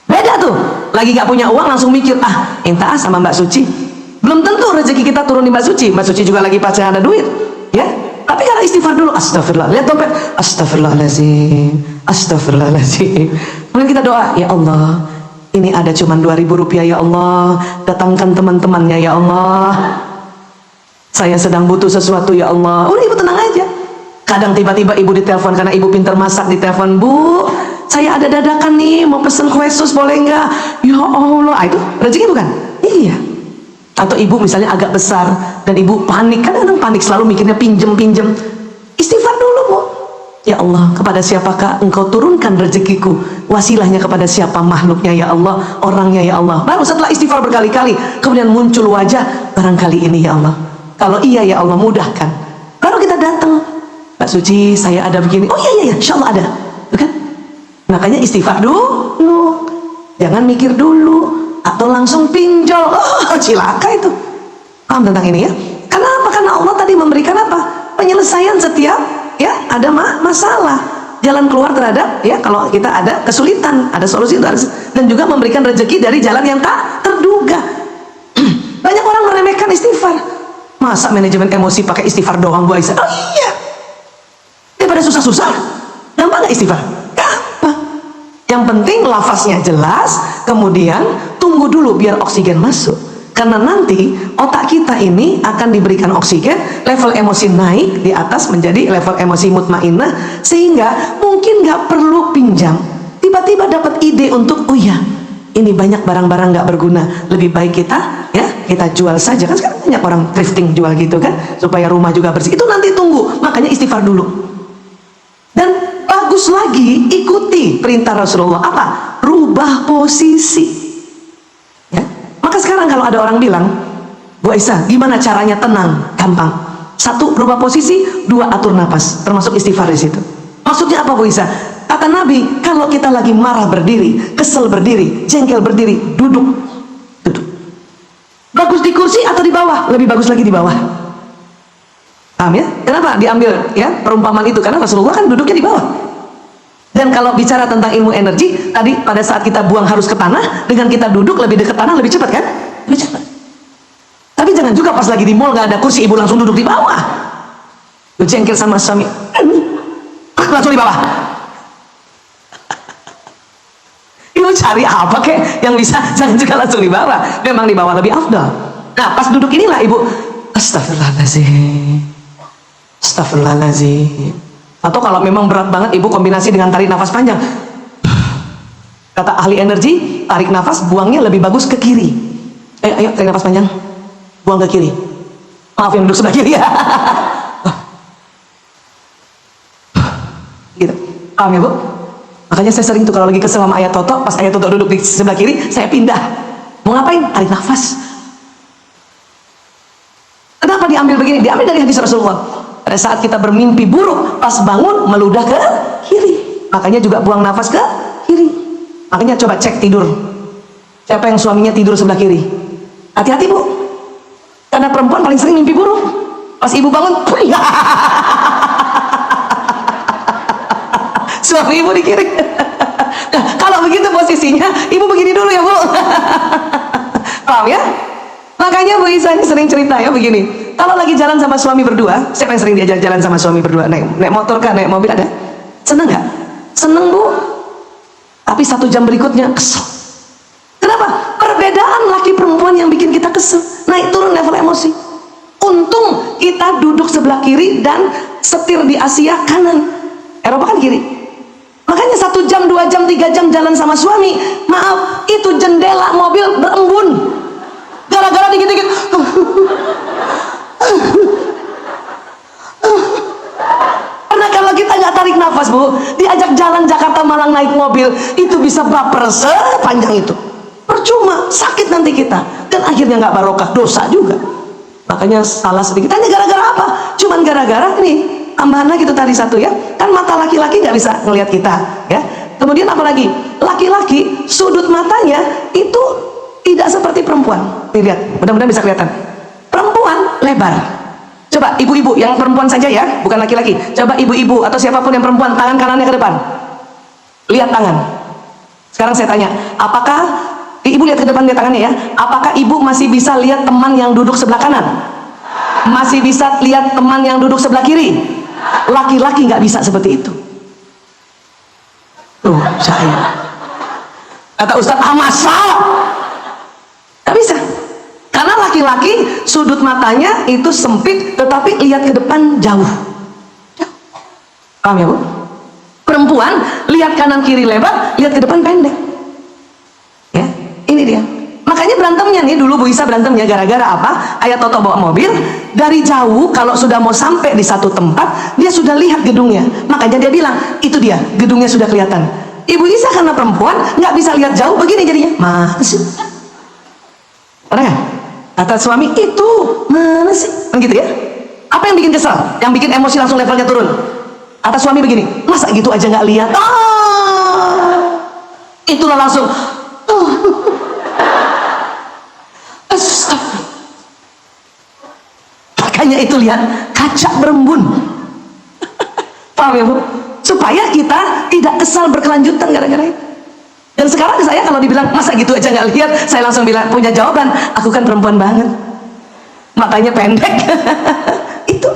[SPEAKER 1] Beda tuh. Lagi nggak punya uang langsung mikir, ah, minta sama Mbak Suci. Belum tentu rezeki kita turun di Mbak Suci. Mbak Suci juga lagi pasti ada duit, ya. Tapi kalau istighfar dulu, astagfirullah, lihat dompet, astagfirullahaladzim, astagfirullahaladzim. Kemudian kita doa, ya Allah, ini ada cuma 2.000 rupiah, ya Allah, datangkan teman-temannya, ya Allah. Saya sedang butuh sesuatu, ya Allah. Udah ibu tenang aja. Kadang tiba-tiba ibu ditelepon karena ibu pintar masak, ditelepon, Bu, saya ada dadakan nih, mau pesen kue sus boleh nggak? Ya Allah, itu rezeki bukan? Iya. Atau ibu misalnya agak besar dan ibu panik, kadang-kadang panik selalu mikirnya pinjem. Istighfar dulu, Bu. Ya Allah, kepada siapakah engkau turunkan rezekiku? Wasilahnya kepada siapa? Makhluknya ya Allah, orangnya ya Allah. Baru setelah istighfar berkali-kali, kemudian muncul wajah, barangkali ini ya Allah. Kalau iya ya Allah, mudahkan. Baru kita datang, Mbak Suci, saya ada begini. Oh iya, insya Allah ada. Bukan? Makanya istighfar dulu. Jangan mikir dulu. Atau langsung pinjol. Oh, cilaka itu. Paham tentang ini ya? Kenapa? Karena Allah tadi memberikan apa? Penyelesaian setiap ya ada masalah, jalan keluar terhadap ya kalau kita ada kesulitan, ada solusi dan juga memberikan rezeki dari jalan yang tak terduga. Banyak orang meremehkan istighfar. Masa manajemen emosi pakai istighfar doang, Bu Aisyah? Oh iya, daripada susah-susah gampang nggak istighfar? Gampang. Yang penting lafaznya jelas, kemudian tunggu dulu biar oksigen masuk. Karena nanti otak kita ini akan diberikan oksigen, level emosi naik di atas menjadi level emosi mutmainnah, sehingga mungkin nggak perlu pinjam. Tiba-tiba dapat ide untuk, oh ya, ini banyak barang-barang nggak berguna, lebih baik kita jual saja. Kan sekarang banyak orang thrifting jual gitu kan, supaya rumah juga bersih. Itu nanti tunggu, makanya istighfar dulu. Dan bagus lagi, ikuti perintah Rasulullah apa? Rubah posisi. Maka sekarang kalau ada orang bilang, Bu Aisyah, gimana caranya tenang? Gampang. 1, berubah posisi. 2, atur nafas. Termasuk istighfar di situ. Maksudnya apa, Bu Aisyah? Kata Nabi, kalau kita lagi marah berdiri, kesel berdiri, jengkel berdiri, duduk. Bagus di kursi atau di bawah? Lebih bagus lagi di bawah. Paham ya? Kenapa diambil ya perumpamaan itu? Karena Rasulullah kan duduknya di bawah. Dan kalau bicara tentang ilmu energi, tadi pada saat kita buang harus ke tanah, dengan kita duduk lebih dekat tanah lebih cepat kan? Lebih cepat. Tapi jangan juga pas lagi di mall nggak ada kursi, ibu langsung duduk di bawah. Lu jengkel sama suami, langsung di bawah. Ibu cari apa kek yang bisa, jangan juga langsung di bawah. Memang di bawah lebih afdal. Nah pas duduk inilah ibu, astagfirullahaladzim, astagfirullahaladzim. Atau kalau memang berat banget, ibu kombinasi dengan tarik nafas panjang. Kata ahli energi, tarik nafas buangnya lebih bagus ke kiri. Ayo tarik nafas panjang, buang ke kiri. Maaf yang duduk sebelah kiri ya. Gitu. Paham ya Bu? Makanya saya sering tuh kalau lagi kesel sama Ayah Toto, pas Ayah Toto duduk di sebelah kiri, saya pindah. Mau ngapain? Tarik nafas. Kenapa diambil begini? Diambil dari hadis Rasulullah. Pada saat kita bermimpi buruk, pas bangun meludah ke kiri. Makanya juga buang nafas ke kiri. Makanya coba cek tidur. Siapa yang suaminya tidur sebelah kiri? Hati-hati Bu. Karena perempuan paling sering mimpi buruk. Pas ibu bangun, suami ibu di kiri. Nah, kalau begitu posisinya, ibu begini dulu ya Bu. Paham ya? Makanya Bu Isa ini sering cerita ya begini. Kalau lagi jalan sama suami berdua, siapa yang sering diajak jalan sama suami berdua? Naik motor kah, naik mobil ada? Seneng nggak? Seneng Bu. Tapi 1 jam berikutnya kesel. Kenapa? Perbedaan laki perempuan yang bikin kita kesel. Naik turun level emosi. Untung kita duduk sebelah kiri dan setir di Asia kanan. Eropa kan kiri. Makanya 1 jam, 2 jam, 3 jam jalan sama suami, maaf, itu jendela mobil berembun. Gara-gara dikit-dikit. Karena kalau kita nggak tarik nafas Bu, diajak jalan Jakarta Malang naik mobil, itu bisa baper sepanjang itu. Percuma, sakit nanti kita. Dan akhirnya nggak barokah, dosa juga. Makanya salah sedikit. Hanya gara-gara apa? Cuman gara-gara ini, tambahan lagi itu tadi 1 ya. Kan mata laki-laki nggak bisa ngelihat kita ya. Kemudian apa lagi? Laki-laki sudut matanya itu tidak seperti perempuan. Nih lihat, mudah-mudahan bisa kelihatan. Perempuan lebar. Coba ibu-ibu yang perempuan saja ya, bukan laki-laki. Coba ibu-ibu atau siapapun yang perempuan, tangan kanannya ke depan. Lihat tangan. Sekarang saya tanya, apakah ibu lihat ke depan, lihat tangannya ya? Apakah ibu masih bisa lihat teman yang duduk sebelah kanan? Masih bisa lihat teman yang duduk sebelah kiri? Laki-laki nggak bisa seperti itu. Tuh, saya. Kata Ustadz, masa? Nggak bisa. Karena laki-laki sudut matanya itu sempit, tetapi lihat ke depan jauh. Paham ya Bu? Perempuan lihat kanan kiri lebar, lihat ke depan pendek. Ya, ini dia. Makanya berantemnya nih dulu Bu Isa berantemnya gara-gara apa? Ayah Toto bawa mobil, dari jauh kalau sudah mau sampai di satu tempat, dia sudah lihat gedungnya. Makanya dia bilang, itu dia, gedungnya sudah kelihatan. Ibu Isa karena perempuan, nggak bisa lihat jauh, begini jadinya. Mana sih? Pernah nggak? Kata suami, itu mana sih? Kan gitu ya? Apa yang bikin kesal? Yang bikin emosi langsung levelnya turun? Kata suami begini, masa gitu aja nggak lihat? Itulah langsung. Makanya itu lihat kaca berembun. Paham ya Bu? Supaya kita tidak kesal berkelanjutan gara-gara itu. Dan sekarang saya kalau dibilang masa gitu aja nggak lihat, saya langsung bilang punya jawaban. Aku kan perempuan banget, matanya pendek. Itu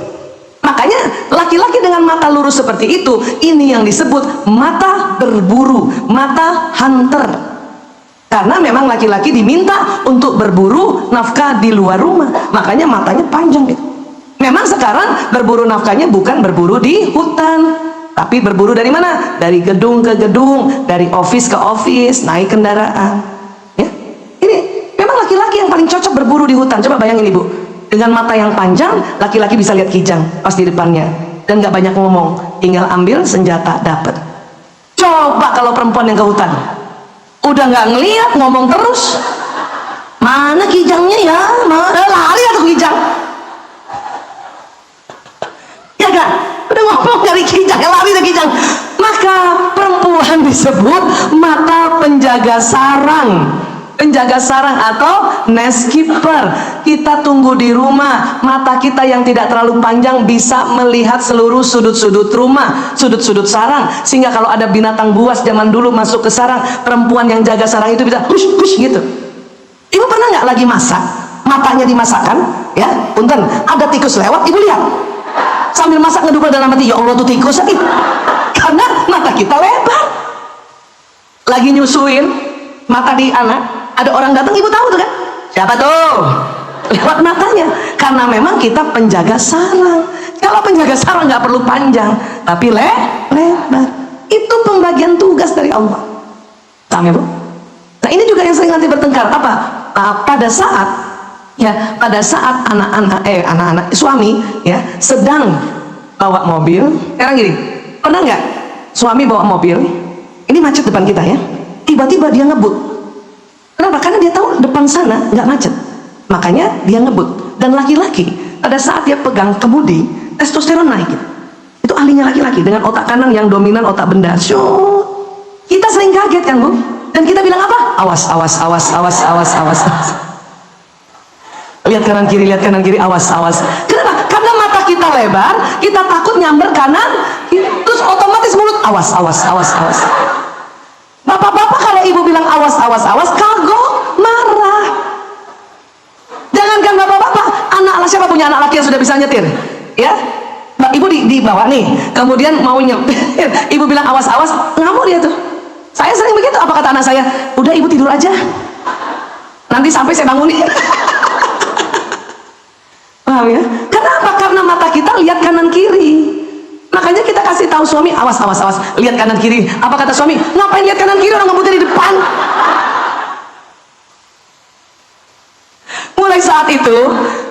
[SPEAKER 1] makanya laki-laki dengan mata lurus seperti itu, ini yang disebut mata berburu, mata hunter. Karena memang laki-laki diminta untuk berburu nafkah di luar rumah, makanya matanya panjang gitu. Memang sekarang berburu nafkahnya bukan berburu di hutan, tapi berburu dari mana? Dari gedung ke gedung, dari office ke office, naik kendaraan. Ya, ini memang laki-laki yang paling cocok berburu di hutan. Coba bayangin Ibu, dengan mata yang panjang, laki-laki bisa lihat kijang pas di depannya, dan nggak banyak ngomong, tinggal ambil senjata dapat. Coba kalau perempuan yang ke hutan, udah nggak ngelihat, ngomong terus, mana kijangnya ya, mana lari atau kijang, ya kan? Udah ngomong dari kijang, lari dari kijang. Maka perempuan disebut mata penjaga sarang, penjaga sarang atau nest keeper. Kita tunggu di rumah, mata kita yang tidak terlalu panjang bisa melihat seluruh sudut-sudut rumah, sudut-sudut sarang, sehingga kalau ada binatang buas zaman dulu masuk ke sarang, perempuan yang jaga sarang itu bisa hush hush gitu. Ibu pernah nggak lagi masak, matanya dimasakkan, ya, punten, ada tikus lewat, ibu lihat sambil masak ngedubel dalam hati, ya Allah tuh tikus, karena mata kita lebar. Lagi nyusuin, mata di anak, ada orang datang, ibu tahu tuh kan, siapa tuh? Lewat matanya, karena memang kita penjaga sarang. Kalau penjaga sarang nggak perlu panjang, tapi lebar. Itu pembagian tugas dari Allah. Paham ya Bu? Nah ini juga yang sering nanti bertengkar. Apa? Pada saat anak-anak suami ya sedang bawa mobil. Sekarang gini, pernah nggak suami bawa mobil, ini macet depan kita ya, tiba-tiba dia ngebut. Kenapa? Karena dia tahu depan sana nggak macet, makanya dia ngebut. Dan laki-laki pada saat dia pegang kemudi, testosteron naik. Itu ahlinya laki-laki dengan otak kanan yang dominan, otak benda. Kita sering kaget kan Bu? Dan kita bilang apa? Awas, awas, awas, awas, awas, awas. Lihat kanan kiri, awas, awas. Kenapa? Karena mata kita lebar, kita takut nyamber kanan, terus otomatis mulut awas, awas, awas, awas. Bapak-bapak kalau ibu bilang awas, awas, awas, kagok, marah. Jangankan bapak-bapak, anak siapa punya anak laki yang sudah bisa nyetir? Ya, ibu di bawah nih, kemudian mau nyetir, ibu bilang awas, awas, ngamuk dia tuh. Saya sering begitu. Apa kata anak saya? Udah ibu tidur aja, nanti sampai saya bangunin. Paham ya? Kenapa? Karena mata kita lihat kanan kiri. Makanya kita kasih tahu suami, awas, awas, awas, lihat kanan kiri. Apa kata suami? Ngapain lihat kanan kiri, orang ngebutnya di depan. Mulai saat itu,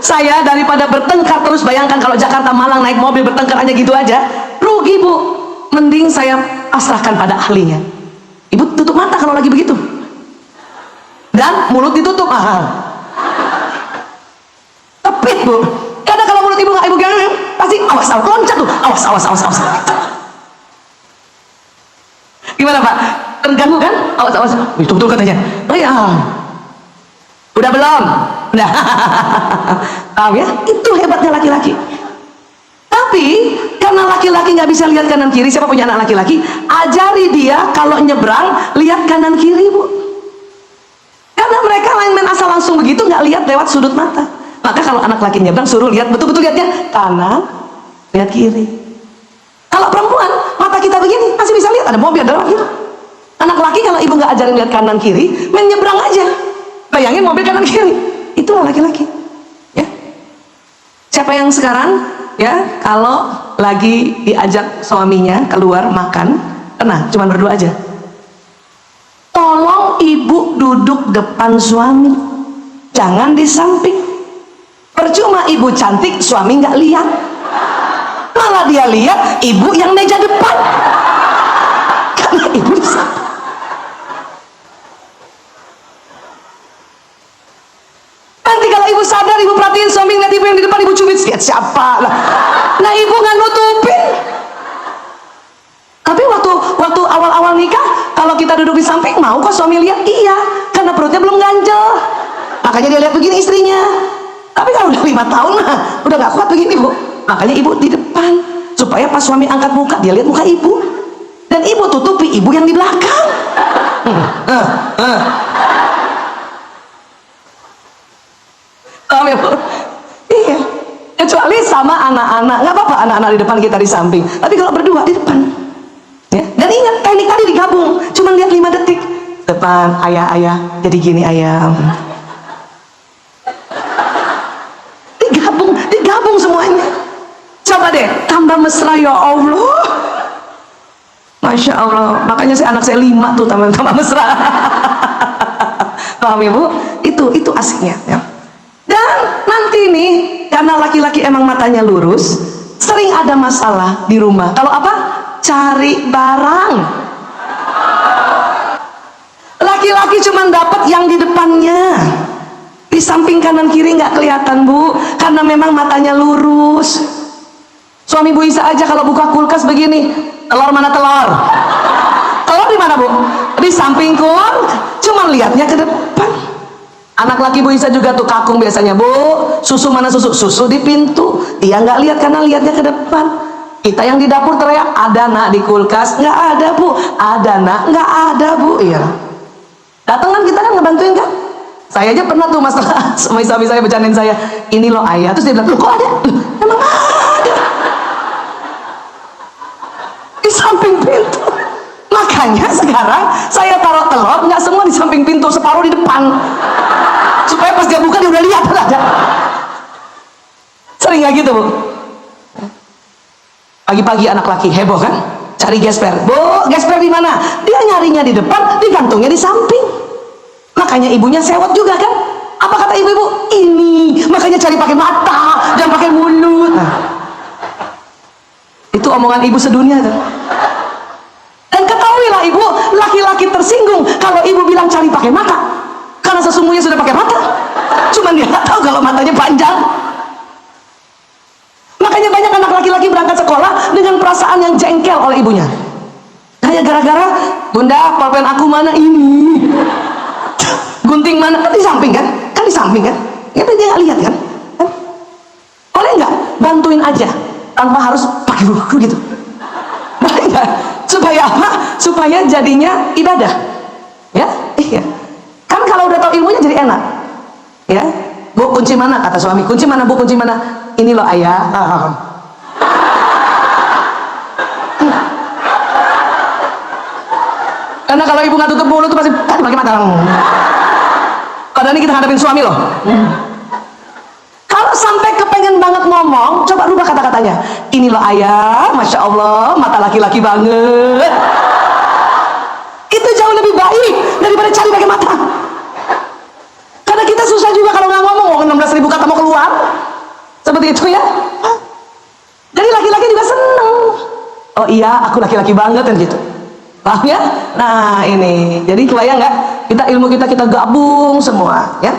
[SPEAKER 1] saya daripada bertengkar terus, bayangkan kalau Jakarta Malang naik mobil bertengkar aja gitu aja, rugi Bu. Mending saya pasrahkan pada ahlinya. Ibu tutup mata kalau lagi begitu, dan mulut ditutup. Tepit Bu. Karena kalau mulut ibu nggak ibu ganggu, pasti awas, awas, loncat tuh, awas, awas, awas, awas. Gimana Pak? Terganggu kan? Awas, awas. Betul katanya. Oh ya. Udah belum? Udah. Tahu ya? Itu hebatnya laki-laki. Tapi karena laki-laki nggak bisa lihat kanan kiri, siapa punya anak laki-laki? Ajari dia kalau nyebrang lihat kanan kiri Bu. Karena mereka main asal langsung begitu, nggak lihat lewat sudut mata. Maka kalau anak laki nyebrang suruh lihat betul-betul, lihatnya kanan, lihat kiri. Kalau perempuan mata kita begini masih bisa lihat ada mobil, ada orang gitu. Anak laki kalau ibu nggak ajarin lihat kanan kiri, main nyebrang aja. Bayangin mobil kanan kiri. Itulah laki-laki. Ya. Siapa yang sekarang ya kalau lagi diajak suaminya keluar makan, cuman berdua aja. Tolong ibu duduk depan suami. jangan di samping. Percuma ibu cantik, suami nggak lihat, malah dia lihat ibu yang meja depan karena ibu di samping. Nanti kalau ibu sadar, ibu perhatiin suami ngeliat ibu yang di depan, ibu cubit, lihat siapa lah. Nah ibu nggak nutupin. Tapi waktu awal-awal nikah, kalau kita duduk di samping, mau kok suami lihat? Iya, karena perutnya belum ganjel, makanya dia lihat begini istrinya. Tapi kalau udah 5 tahun mah udah gak kuat begini bu, makanya ibu di depan supaya pas suami angkat muka dia lihat muka ibu, dan ibu tutupi ibu yang di belakang. Paham ya bu? Iya, kecuali sama anak-anak nggak apa-apa, anak-anak di depan kita di samping, tapi kalau berdua di depan ya. Dan ingat teknik tadi digabung, cuma lihat 5 detik depan, ayah jadi gini ayam, digabung semuanya. Coba deh tambah mesra, ya Allah, Masya Allah. Makanya anak saya 5 tuh tambah mesra. Paham ya bu? Itu asiknya ya. Dan nanti nih, karena laki-laki emang matanya lurus, sering ada masalah di rumah. Kalau apa? Cari barang. Laki-laki cuma dapat yang di depannya, di samping kanan kiri nggak kelihatan bu, karena memang matanya lurus. Suami Bu Isa aja kalau buka kulkas begini, telur mana telur? Telur di mana bu? Di samping kulkas, cuma lihatnya ke depan. Anak laki Bu Isa juga tuh kakung biasanya, bu, susu mana susu? Susu di pintu, dia nggak lihat karena lihatnya ke depan. Kita yang di dapur teriak, ada nak di kulkas? Nggak ada bu. Ada nak? Nggak ada bu. Iya, datang kan kita kan ngebantuin kan. Saya aja pernah tuh masalah sama suami saya bercandain saya, ini loh ayah, terus dia bilang, loh kok ada? Emang ada di samping pintu. Makanya sekarang saya taruh telur nggak semua di samping pintu, separuh di depan, supaya pas dia buka dia udah lihat ada. Sering nggak gitu bu? Pagi-pagi anak laki heboh kan, cari gesper. Bu, gesper di mana? Dia nyarinya di depan, digantungnya di samping. Makanya ibunya sewot juga kan. Apa kata ibu-ibu? Ini makanya cari pakai mata, jangan pakai mulut. Nah, itu omongan ibu sedunia tuh. Dan ketahuilah ibu, laki-laki tersinggung kalau ibu bilang cari pakai mata, karena sesungguhnya sudah pakai mata, cuman dia nggak tahu kalau matanya panjang. Makanya banyak anak laki-laki berangkat sekolah dengan perasaan yang jengkel oleh ibunya. Kayak gara-gara, bunda, pulpen aku mana ini? Gunting mana? Kan di samping kan? Kan di samping kan? Ya dia nggak lihat kan? Boleh nggak bantuin aja tanpa harus pakai buku gitu? Boleh nggak? Supaya apa? Supaya jadinya ibadah. Ya? Iya. Kan kalau udah tahu ilmunya jadi enak. Ya? Bu, kunci mana? Kata suami. Kunci mana bu? Kunci mana? Ini loh ayah. Karena kalau ibu nggak tutup mulut tuh pasti pakai mata. Padahal ini kita hadapin suami loh. Kalau sampai kepengen banget ngomong, coba rubah kata-katanya. Ini loh ayah, Masya Allah, mata laki-laki banget. Itu jauh lebih baik daripada cari pakai mata. Karena kita susah juga kalau nggak ngomong, 16.000 kata mau keluar. Seperti itu ya. Jadi laki-laki juga seneng. Oh iya, aku laki-laki banget kan gitu. Paham ya? Nah ini, jadi kebayang nggak? Ilmu kita gabung semua ya.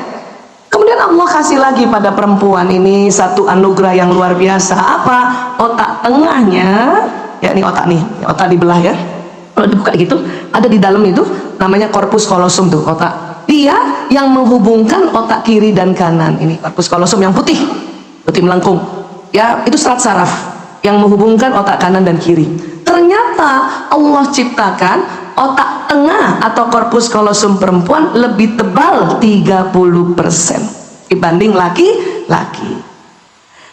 [SPEAKER 1] Kemudian Allah kasih lagi pada perempuan ini satu anugerah yang luar biasa. Apa? Otak tengahnya, ya ini otak nih, otak dibelah ya. Kalau dibuka gitu, ada di dalam itu namanya corpus callosum tuh otak. Dia yang menghubungkan otak kiri dan kanan. Ini corpus callosum yang putih melengkung. Ya itu serat saraf yang menghubungkan otak kanan dan kiri. Ternyata Allah ciptakan otak tengah atau corpus callosum perempuan lebih tebal 30% dibanding laki-laki.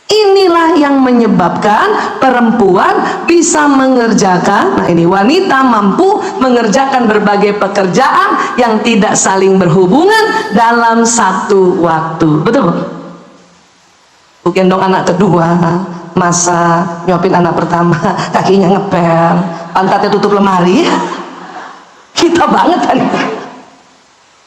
[SPEAKER 1] Inilah yang menyebabkan perempuan bisa mengerjakan, nah ini wanita mampu mengerjakan berbagai pekerjaan yang tidak saling berhubungan dalam satu waktu. Betul? Gendong anak kedua, masak, nyopin anak pertama, kakinya ngepel, pantatnya tutup lemari. Kita banget kan.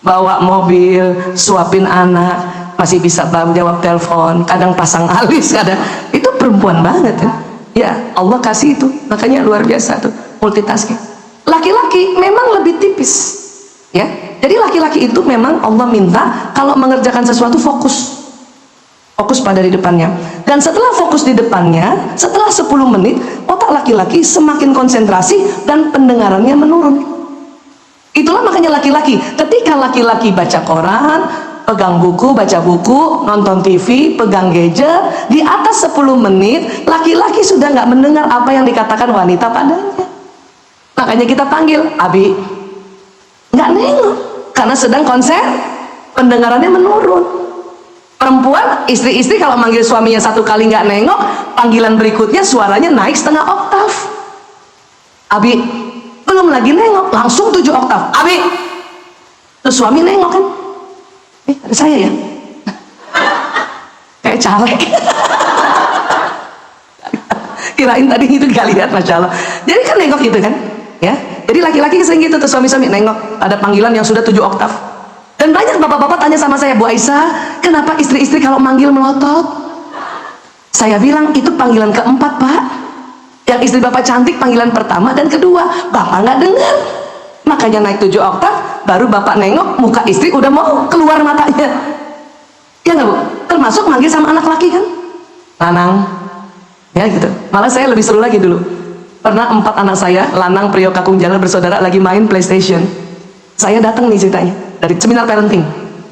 [SPEAKER 1] bawa mobil, suapin anak, masih bisa jawab telepon, kadang pasang alis, kadang itu perempuan banget ya. Ya Allah kasih itu, makanya luar biasa tuh multitasking. Laki-laki memang lebih tipis ya, jadi laki-laki itu memang Allah minta kalau mengerjakan sesuatu fokus pada di depannya, dan setelah fokus di depannya, setelah 10 menit otak laki-laki semakin konsentrasi dan pendengarannya menurun. Itulah makanya laki-laki, ketika laki-laki baca koran, pegang buku, baca buku, nonton TV, pegang gadget, di atas 10 menit laki-laki sudah nggak mendengar apa yang dikatakan wanita padanya. Makanya kita panggil, Abi, nggak nengok karena sedang konsen, pendengarannya menurun. Perempuan, istri-istri kalau manggil suaminya 1 kali nggak nengok, panggilan berikutnya suaranya naik setengah oktav. Abi, belum lagi nengok, langsung 7 oktav. Abi, terus suami nengok kan, ada saya ya, kayak caleg. Kirain tadi itu gak lihat, masya Allah. Jadi kan nengok gitu kan, ya. Jadi laki-laki sering gitu tuh, suami-suami nengok, ada panggilan yang sudah 7 oktav. Dan banyak bapak-bapak tanya sama saya, Bu Aisyah, kenapa istri-istri kalau manggil melotot? Saya bilang, itu panggilan keempat, Pak. Yang istri bapak cantik panggilan pertama dan kedua, bapak nggak dengar. Makanya naik 7 oktav, baru bapak nengok, muka istri udah mau keluar matanya. Ya nggak, Bu? Termasuk manggil sama anak laki kan? Lanang. Ya gitu. Malah saya lebih seru lagi dulu. Pernah 4 anak saya, Lanang, Priok, Kakung, Jaler bersaudara lagi main PlayStation. Saya datang nih ceritanya dari seminar parenting.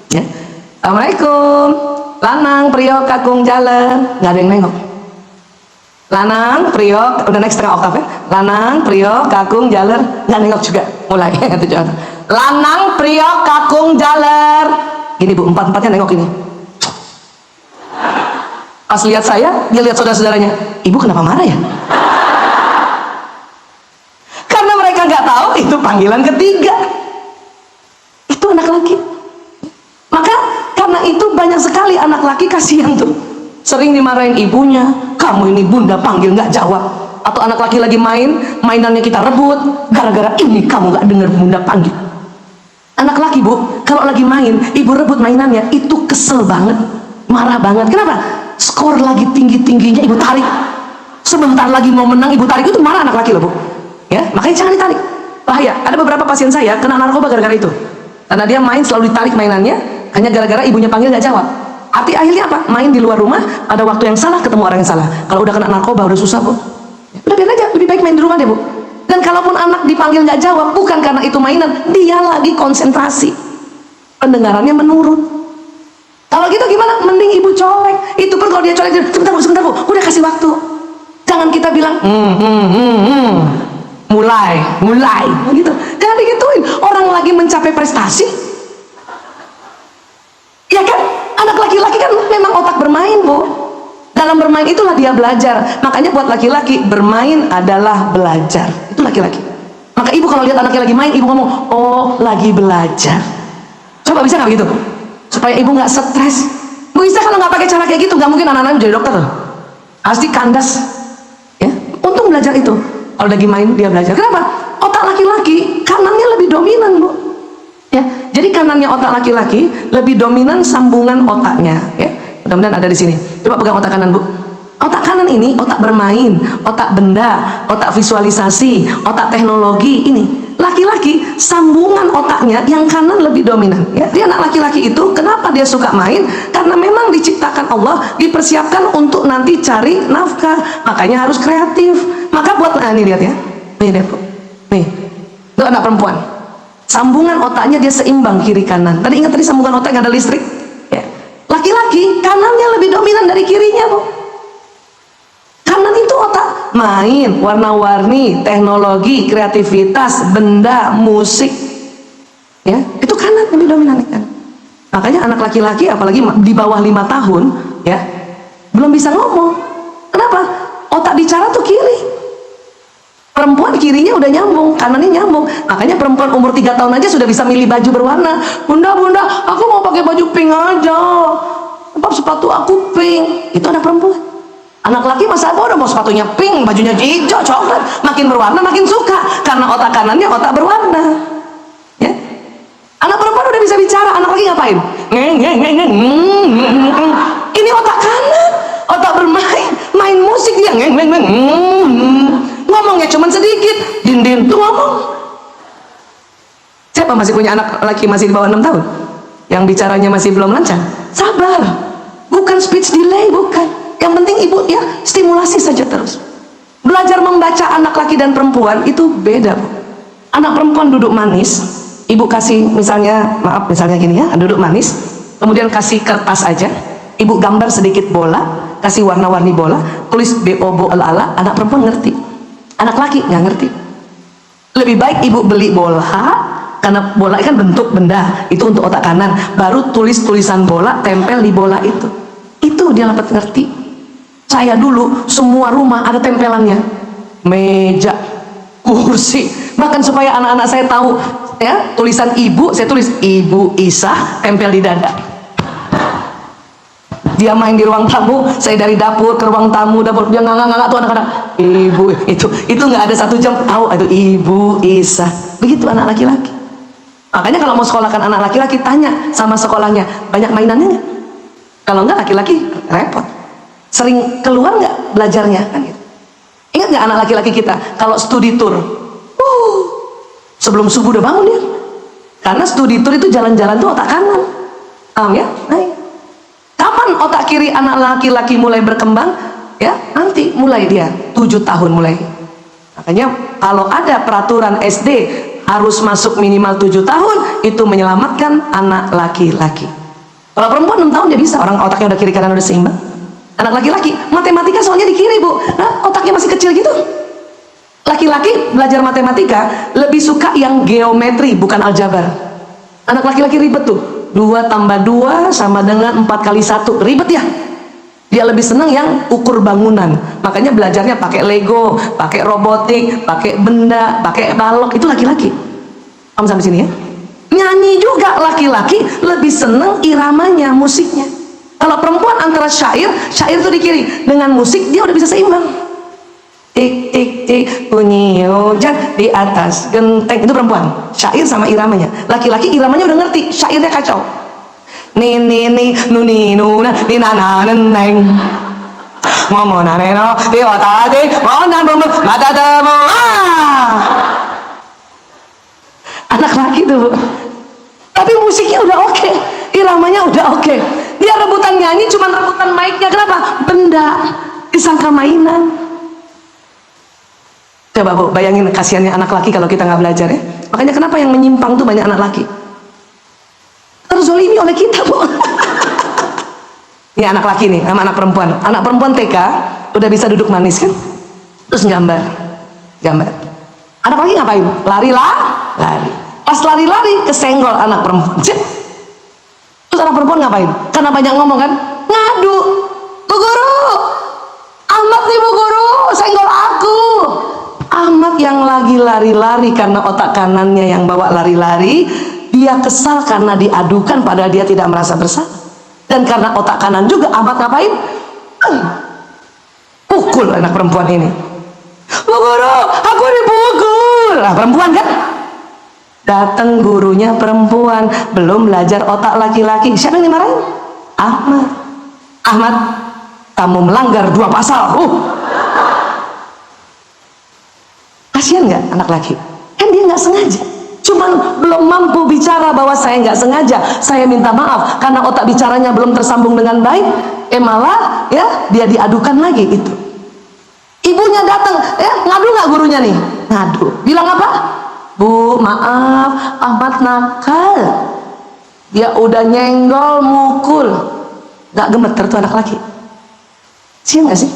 [SPEAKER 1] Ya. Assalamualaikum, Lanang, Priok, Kakung, Jaler, nggak ada yang nengok. Lanang, Priok, udah naik setengah oktav ya. Lanang, Priok, Kakung, Jaler, nggak nengok juga. Mulai Lanang, Priok, Kakung, Jaler. Gini Bu, 4-4-nya nengok ini. Pas lihat saya, dia lihat saudara-saudaranya. Ibu kenapa marah ya? Karena mereka nggak tahu itu panggilan ketiga. Itu anak laki. Maka karena itu banyak sekali anak laki kasihan tuh, sering dimarahin ibunya, kamu ini bunda panggil nggak jawab. Atau anak laki lagi main, mainannya kita rebut, gara-gara ini kamu nggak dengar bunda panggil. Anak laki Bu, kalau lagi main, ibu rebut mainannya, itu kesel banget, marah banget. Kenapa? Skor lagi tinggi-tingginya ibu tarik, sebentar lagi mau menang ibu tarik, itu marah anak laki loh Bu. Ya, makanya jangan ditarik, bahaya. Ada beberapa pasien saya kena narkoba gara-gara itu, karena dia main selalu ditarik mainannya, hanya gara-gara ibunya panggil nggak jawab. Arti akhirnya apa? Main di luar rumah, pada waktu yang salah ketemu orang yang salah. Kalau udah kena narkoba udah susah Bu. Udah biar aja, lebih baik main di rumah deh Bu. Dan kalaupun anak dipanggil nggak jawab, bukan karena itu mainan, dia lagi konsentrasi, pendengarannya menurun. Kalau gitu gimana? Mending ibu colek. Itu pun kalau dia colek, sebentar Bu, udah kasih waktu. Jangan kita bilang mulai gitu. Jangan digituin. Orang lagi mencapai prestasi, ya kan? Anak laki-laki kan memang otak bermain Bu. Dalam bermain itulah dia belajar. Makanya buat laki-laki, bermain adalah belajar. Itu laki-laki. Maka ibu kalau lihat anaknya lagi main, ibu ngomong, oh lagi belajar. Coba bisa nggak begitu? Supaya ibu nggak stres. Bu Isa kalau nggak pakai cara kayak gitu, nggak mungkin anak-anak jadi dokter loh. Pasti kandas. Ya, untung belajar itu. Kalau lagi main dia belajar. Kenapa? Otak laki-laki kanannya lebih dominan Bu. Ya, jadi kanannya otak laki-laki lebih dominan sambungan otaknya. Ya, mudah-mudahan ada di sini. Coba pegang otak kanan Bu. Otak kanan ini otak bermain, otak benda, otak visualisasi, otak teknologi. Ini laki-laki sambungan otaknya yang kanan lebih dominan. Ya, dia anak laki-laki itu kenapa dia suka main? Karena memang diciptakan Allah, dipersiapkan untuk nanti cari nafkah. Makanya harus kreatif. Maka buat ini lihat ya. Nih deh Bu. Nih. Itu anak perempuan. Sambungan otaknya dia seimbang kiri kanan. Tadi ingat tadi sambungan otak yang ada listrik. Ya. Laki-laki kanannya lebih dominan dari kirinya Bu. Kanan itu otak main, warna-warni, teknologi, kreativitas, benda, musik. Ya, itu kanan lebih dominan kan. Makanya anak laki-laki apalagi di bawah 5 tahun, ya, belum bisa ngomong. Kenapa? Otak bicara tuh kiri. Perempuan kirinya udah nyambung, kanannya nyambung. Makanya perempuan umur 3 tahun aja sudah bisa milih baju berwarna. Bunda, aku mau pakai baju pink aja. Sepatu aku pink. Itu anak perempuan. Anak laki masa apa udah mau sepatunya pink, bajunya hijau, coklat. Makin berwarna makin suka, karena otak kanannya otak berwarna. Ya. Anak perempuan udah bisa bicara. laki ngapain? Ngeng ngeng ngeng ngeng. Ini otak kanan, otak bermain, main musik dia ngeng ngeng ngeng. Ngomongnya cuman sedikit, din tuh ngomong. Siapa masih punya anak laki masih di bawah 6 tahun? Yang bicaranya masih belum lancar? Sabar, bukan speech delay, bukan. Yang penting ibu ya stimulasi saja terus. Belajar membaca anak laki dan perempuan itu beda, Bu. Anak perempuan duduk manis, ibu kasih misalnya, maaf misalnya gini ya, duduk manis, kemudian kasih kertas aja, ibu gambar sedikit bola, kasih warna-warni bola, tulis B-O-B-O ala, anak perempuan ngerti. Anak laki nggak ngerti. Lebih baik ibu beli bola, karena bola kan bentuk benda, itu untuk otak kanan, baru tulis tulisan bola, tempel di bola itu dia dapat ngerti. Saya dulu semua rumah ada tempelannya, meja, kursi, bahkan supaya anak-anak saya tahu ya tulisan ibu, saya tulis Ibu Isah, tempel di dada. Dia main di ruang tamu, saya dari dapur ke ruang tamu, dapur dia nggak tuh anak-anak, ibu itu nggak ada 1 jam tahu itu Ibu Isah. Begitu anak laki-laki. Makanya kalau mau sekolahkan anak laki-laki, tanya sama sekolahnya banyak mainannya nggak? Kalau nggak, laki-laki repot. Sering keluar nggak belajarnya kan gitu. Ingat nggak anak laki-laki kita kalau studi tour, sebelum subuh udah bangun ya, karena studi tour itu jalan-jalan tuh otak kanan, paham ya? Nah, kapan otak kiri anak laki-laki mulai berkembang? Ya, nanti mulai dia 7 tahun mulai. Makanya kalau ada peraturan SD harus masuk minimal 7 tahun, itu menyelamatkan anak laki-laki. Kalau perempuan 6 tahun dia bisa, orang otaknya udah kiri kanan udah seimbang. Anak laki-laki matematika soalnya di kiri, Bu. Nah, otaknya masih kecil gitu. Laki-laki belajar matematika lebih suka yang geometri, bukan aljabar. Anak laki-laki ribet tuh, 2 tambah 2 sama dengan 4 kali 1, ribet ya. Dia lebih senang yang ukur bangunan, makanya belajarnya pakai Lego, pakai robotik, pakai benda, pakai balok. Itu laki-laki. Paham sampai sini ya? Nyanyi juga laki-laki lebih senang iramanya, musiknya. Kalau perempuan antara syair itu di kiri, dengan musik dia udah bisa seimbang. Tik tik tik bunyi hujan di atas genteng, itu perempuan, syair sama iramanya. Laki-laki iramanya udah ngerti, syairnya kacau. Ni ni ni nu ni nu na ni na na neng ngomong na neno di otade ngomong bum mata temu. Anak laki tuh, Bu. Tapi musiknya udah oke, iramanya udah oke. Dia rebutan nyanyi, cuman rebutan mic-nya. Kenapa? Benda disangka mainan. Coba, Bu, bayangin kasihannya anak laki kalau kita nggak belajar ya. Makanya kenapa yang menyimpang tuh banyak anak laki, terzolimi oleh kita, Bu. Ini anak laki nih sama anak perempuan. Anak perempuan TK udah bisa duduk manis kan, terus gambar. Anak laki ngapain? Lari. Pas lari kesenggol anak perempuan. Terus anak perempuan ngapain? Karena banyak ngomong kan, ngadu. Bu guru, Ahmad nih Bu guru, senggol aku. Ahmad yang lagi lari-lari karena otak kanannya yang bawa lari-lari, dia kesal karena diadukan padahal dia tidak merasa bersalah. Dan karena otak kanan juga, Ahmad ngapain? Pukul anak perempuan ini. Bu guru, aku dipukul. Nah, perempuan kan? Datang gurunya perempuan, belum belajar otak laki-laki. Siapa yang dimarahin? Ahmad, kamu melanggar 2 pasal. Kasihan nggak anak laki? Kan dia nggak sengaja, cuman belum mampu bicara bahwa saya nggak sengaja, saya minta maaf karena otak bicaranya belum tersambung dengan baik. Malah ya dia diadukan lagi itu. Ibunya datang, ngadu nggak gurunya nih? Ngadu. Bilang apa? Bu, maaf, Ahmad nakal. Dia udah nyenggol, mukul. Gak gemeter tuh anak laki. Sian gak sih?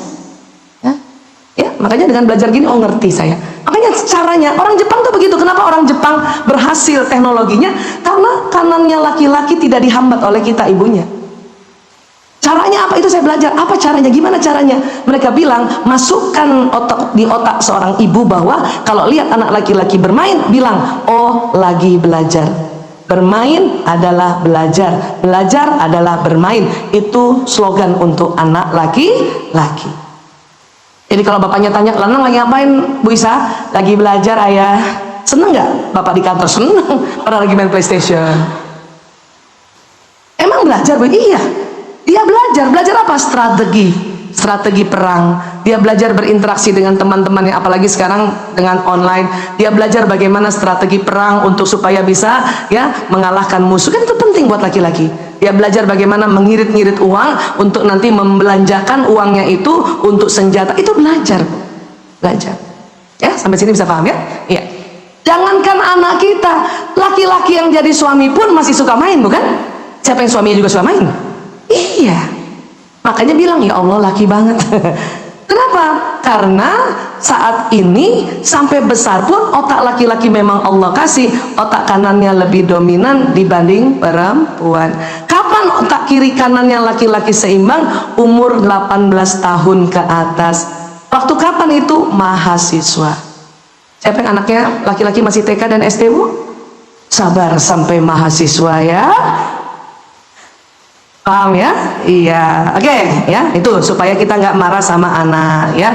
[SPEAKER 1] Ya, makanya dengan belajar gini, ngerti saya. Makanya caranya, orang Jepang tuh begitu. Kenapa orang Jepang berhasil teknologinya? Karena kanannya laki-laki tidak dihambat oleh kita ibunya. Caranya apa? Itu saya belajar. Apa caranya? Gimana caranya? Mereka bilang, masukkan di otak seorang ibu bahwa kalau lihat anak laki-laki bermain, bilang, oh lagi belajar. Bermain adalah belajar. Belajar adalah bermain. Itu slogan untuk anak laki-laki. Jadi kalau bapaknya tanya, Lanang lagi ngapain Bu Isa? Lagi belajar ayah. Seneng nggak bapak di kantor? Seneng. Padahal lagi main PlayStation.
[SPEAKER 2] belajar, Bu? Iya. Dia belajar apa? Strategi perang. Dia belajar berinteraksi dengan teman-temannya, apalagi sekarang dengan online. Dia belajar bagaimana strategi perang untuk supaya bisa ya mengalahkan musuh. Kan itu penting buat laki-laki. Dia belajar bagaimana mengirit-ngirit uang untuk nanti membelanjakan uangnya itu untuk senjata. Itu belajar, Bu. Belajar. Ya, sampai sini bisa paham ya? Iya. Jangankan anak kita, laki-laki yang jadi suami pun masih suka main, bukan? Siapa yang suaminya juga suka main? Iya. Makanya bilang, ya Allah, laki banget. Kenapa? Karena saat ini sampai besar pun otak laki-laki memang Allah kasih, otak kanannya lebih dominan dibanding perempuan. Kapan otak kiri kanannya laki-laki seimbang? Umur 18 tahun ke atas. Waktu kapan itu? Mahasiswa. Siapa yang anaknya laki-laki masih TK dan SD, Bu? Sabar sampai mahasiswa ya. Paham ya? Iya. Oke, ya, itu supaya kita nggak marah sama anak ya.